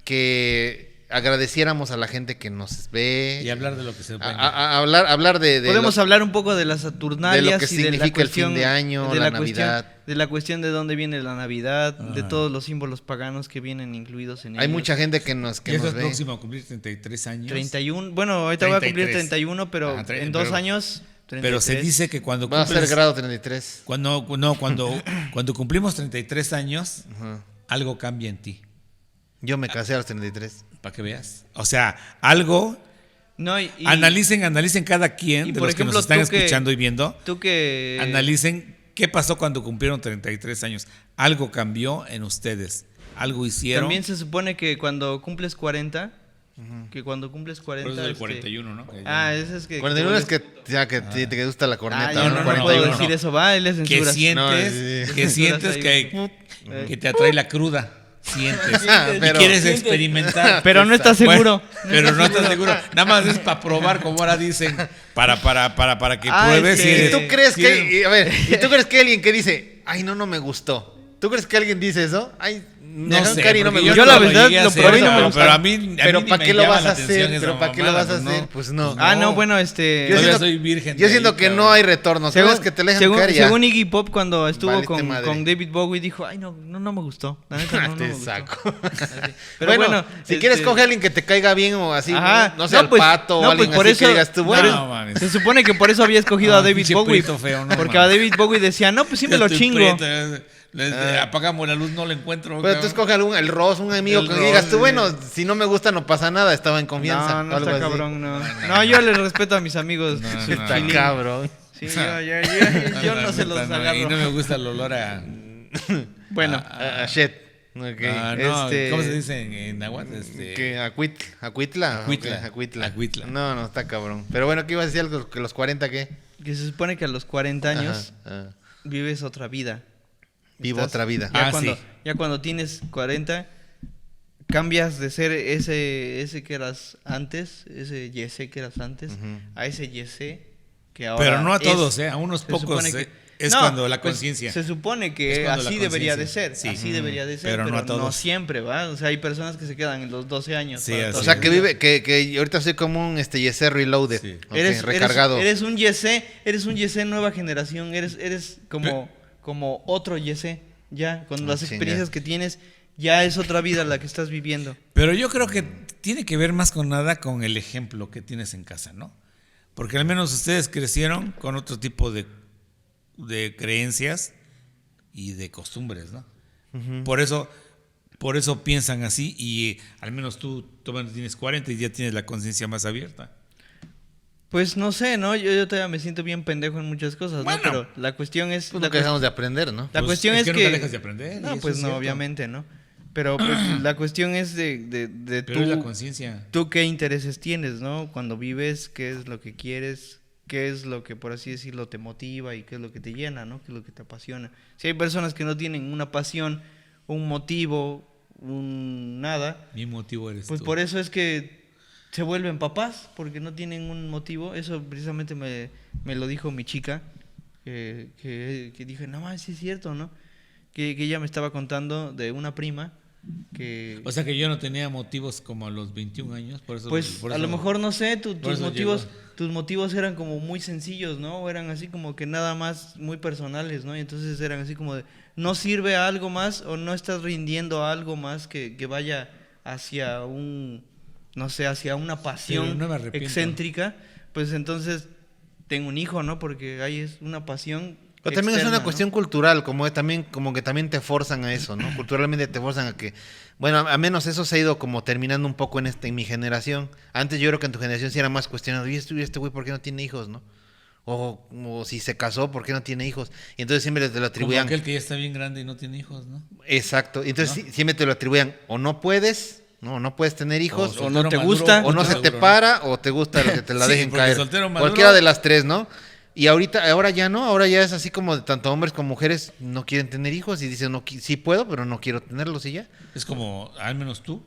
que agradeciéramos a la gente que nos ve. Y hablar de lo que se puede. Hablar de podemos hablar un poco de las Saturnalias, de lo que significa el fin de año, la Navidad. De la cuestión de dónde viene la Navidad, de todos los símbolos paganos que vienen incluidos en Hay ellos. mucha gente que nos ve. Es próximo a cumplir 33 años. 31, bueno, ahorita 33. Voy a cumplir 31, pero en 2 años... 33. Pero se dice que cuando va a ser grado 33. Cuando cumplimos 33 años, algo cambia en ti. Yo me casé a los 33. Para que veas. O sea, algo... No, analicen cada quien de los que nos están escuchando y viendo. Tú que... Analicen qué pasó cuando cumplieron 33 años. Algo cambió en ustedes. Algo hicieron. También se supone que cuando cumples 40... Que cuando cumples 40... Por eso es el 41, ¿no? Ese es que... 41 es que te gusta la corneta. Yo no puedo decir eso, va, él es censura. Que sientes que te atrae la cruda. sientes pero- y quieres experimentar. Pero no estás seguro. Pero no estás seguro. Nada más es para probar, como ahora dicen, para que pruebes. sí. si eres- ¿Y tú crees si que, eres- y, a ver, ¿y tú crees que alguien que dice, ay, no me gustó? ¿Tú crees que alguien dice eso? Ay, me dejaron sé, caer y no me porque gustó. Yo la no verdad llegué a lo hacer, probé y no me pero- gustó. Pero a mí Pero ni ¿para me qué lo llama vas la a atención hacer? esa ¿Pero para qué lo mamada, vas a pues hacer? no. Pues no. Ah, no, No. bueno, Yo Todavía siento- soy virgen. Yo de siento ahí, que cabrón. no hay retorno. Según, Según que te dejan caer ya. según Iggy Pop, cuando estuvo Valiste madre. con David Bowie, dijo, ay, no me gustó. La neta, no Te me gustó. saco. Pero bueno, si quieres coge a alguien que te caiga bien o así, Ajá. no sé, al pues, Pato o no, alguien pues por así eso, que digas tú, bueno. No, mames. se supone que por eso había escogido Ah, a David pinche Bowie. prieto feo, no porque mames. a David Bowie decía, no, pues sí me lo Estoy chingo. prieto, apagamos la luz, no lo encuentro. Pero tú escoge el Ross, un amigo El que Ross, digas tú, sí. bueno, si no me gusta no pasa nada, estaba en confianza. No, o algo está así. cabrón, no. No, yo le respeto a mis amigos. No, su no, Está feeling. cabrón. Sí, yo no se los Y no agarro. me gusta el olor a. Bueno, Shit. Okay. No, este- ¿cómo se dice en náhuatl? Que Acuitla. Acuitla. Acuitla. No, está cabrón. Pero bueno, ¿qué ibas a decir algo? ¿Que los 40 qué? que se supone que a los 40 años Ajá. vives otra vida. Vivo otra vida. Ya, Ah, cuando, sí. ya cuando tienes 40, cambias de ser ese que eras antes, ese Yese que eras antes, Ujú. a ese Yese que ahora Pero no a es. todos, ¿eh? A unos Se pocos. supone que- Es No, cuando la pues, conciencia. se supone Es que cuando la así debería de conciencia. ser. Sí. Así debería de ser, Pero pero, no a todos. no siempre, ¿va? O sea, hay personas que se quedan en los 12 años. Sí, para así toda O sea, la que vida. vive, que ahorita soy como un Yesé reloaded. Sí. Ok, Eres recargado. Eres un Yese nueva generación, eres como otro Yese, ya, con las chinga. experiencias que tienes, ya es otra vida la que estás viviendo. Pero yo creo que tiene que ver más con nada con el ejemplo que tienes en casa, ¿no? Porque al menos ustedes crecieron con otro tipo de creencias y de costumbres, ¿no? Por eso piensan así y al menos tú todavía tienes 40 y ya tienes la conciencia más abierta. Pues no sé, ¿no? Yo todavía me siento bien pendejo en muchas cosas, Bueno. ¿no? Pero la cuestión es... Pues la nunca dejamos de aprender, ¿no? La Pues cuestión es que que... nunca dejas de aprender, y No, eso pues es no, cierto. obviamente, ¿no? Pero pues, la cuestión es de Pero es la tú, conciencia. tú qué intereses tienes, ¿no? Cuando vives, qué es lo que quieres, qué es lo que, por así decirlo, te motiva y qué es lo que te llena, ¿no? Qué es lo que te apasiona. Si hay personas que no tienen una pasión, un motivo, un nada, Mi motivo eres pues tú. por eso es que se vuelven papás, porque no tienen un motivo. Eso precisamente me lo dijo mi chica, que dije, no más, sí es cierto, ¿no? Que ella me estaba contando de una prima que... O sea que yo no tenía motivos como a los 21 años, por eso... Pues por a eso- lo mejor, no sé, por tus eso motivos llegó. tus motivos eran como muy sencillos, ¿no? O eran así como que nada más muy personales, ¿no? Y entonces eran así como de, no sirve a algo más o no estás rindiendo a algo más que vaya hacia no sé, hacia una Pero pasión no me arrepiento. excéntrica, pues entonces tengo un hijo, ¿no? Porque ahí es una pasión. Pero también es externa, una ¿no? cuestión cultural, como que también te forzan a eso, ¿no? Culturalmente te forzan a que, bueno, a menos eso se ha ido como terminando un poco en mi generación. Antes yo creo que en tu generación sí era más cuestionado, y este güey, ¿por qué no tiene hijos, no? O si se casó, ¿por qué no tiene hijos? Y entonces siempre te lo Como atribuían. aquel que ya está bien grande y no tiene hijos, ¿no? Exacto. Y entonces siempre te lo atribuían, o no puedes, no puedes tener hijos, O no te maduro, gusta. o no se te seguro, para, o te gusta lo que te la Sí, dejen porque caer. soltero maduro- Cualquiera de las tres, ¿no? Y ahora ya no, ahora ya es así como de tanto hombres como mujeres no quieren tener hijos y dicen, no, sí puedo, pero no quiero tenerlos y ya. Es como, al menos tú,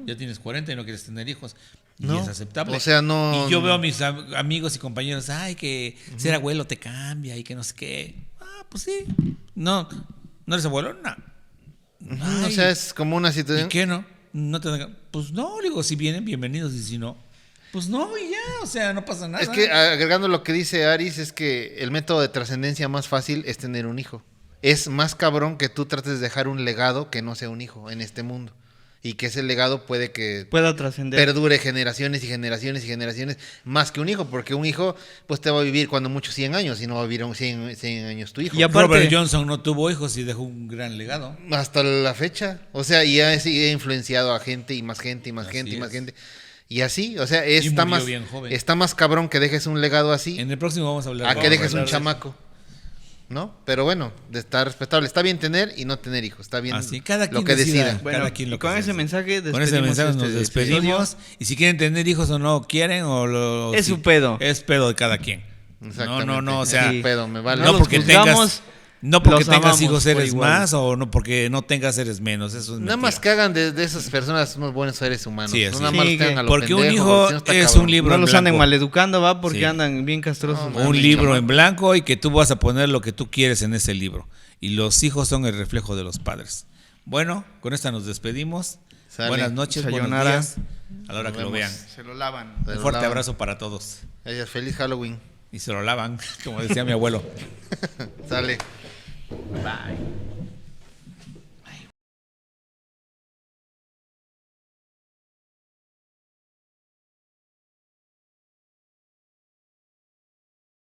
ya tienes 40 y no quieres tener hijos. Y No, es aceptable. o sea, no- Y yo veo a mis amigos y compañeros, ay, que ser abuelo te cambia y que no sé qué. Ah, pues sí. No eres abuelo, no. O sea, es como una ¿Y situación. qué no? No te Pues no, digo, si vienen, bienvenidos, y si no, pues no, y ya, o sea, no pasa nada. Es que agregando lo que dice Aris, es que el método de trascendencia más fácil es tener un hijo. Es más cabrón que tú trates de dejar un legado que no sea un hijo en este mundo. Y que ese legado puede que Pueda trascender. perdure generaciones y generaciones y generaciones más que un hijo, porque un hijo pues te va a vivir cuando mucho 100 años y no va a vivir 100 años tu hijo. Y aparte- Robert Johnson no tuvo hijos y dejó un gran legado. Hasta la fecha. O sea, y ha influenciado a gente y más gente y más Así gente y más es. gente. Y así, o sea, murió bien joven. está más cabrón que dejes un legado así En el próximo vamos a hablar a de que dejes hablar un de eso. chamaco. ¿No? Pero bueno, está respetable. Está bien tener y no tener hijos. Está bien Así, cada lo quien que decida. decidan. Bueno, Cada quien lo y con que ese sea. mensaje Con ese mensaje nos este despedimos. episodio. Y si quieren tener hijos o no quieren, Es su pedo. Es pedo de cada quien. Exactamente. No, o Es sea, su pedo, me vale. No no los porque juzgamos, tengas. No porque los tengas amamos hijos por eres igual. más o no porque no tengas eres menos. Eso es Nada más que hagan de esas personas unos buenos seres humanos. Sí, no así nada es. más Sí, tengan a lo porque un pendejo, hijo porque si no está es cabrón. un libro No en los blanco. anden maleducando, va, porque Sí. andan bien castrosos. No, Un libro chamaco. en blanco y que tú vas a poner lo que tú quieres en ese libro. Y los hijos son el reflejo de los padres. Bueno, con esta nos despedimos. Sale. Buenas noches, buenos Sayonara. días. A la hora Nos que lo vemos. vean. Se lo lavan. Se Un lo fuerte lavan. abrazo para todos. Gracias, feliz Halloween. Y se lo lavan, como decía mi abuelo. Sale. Bye.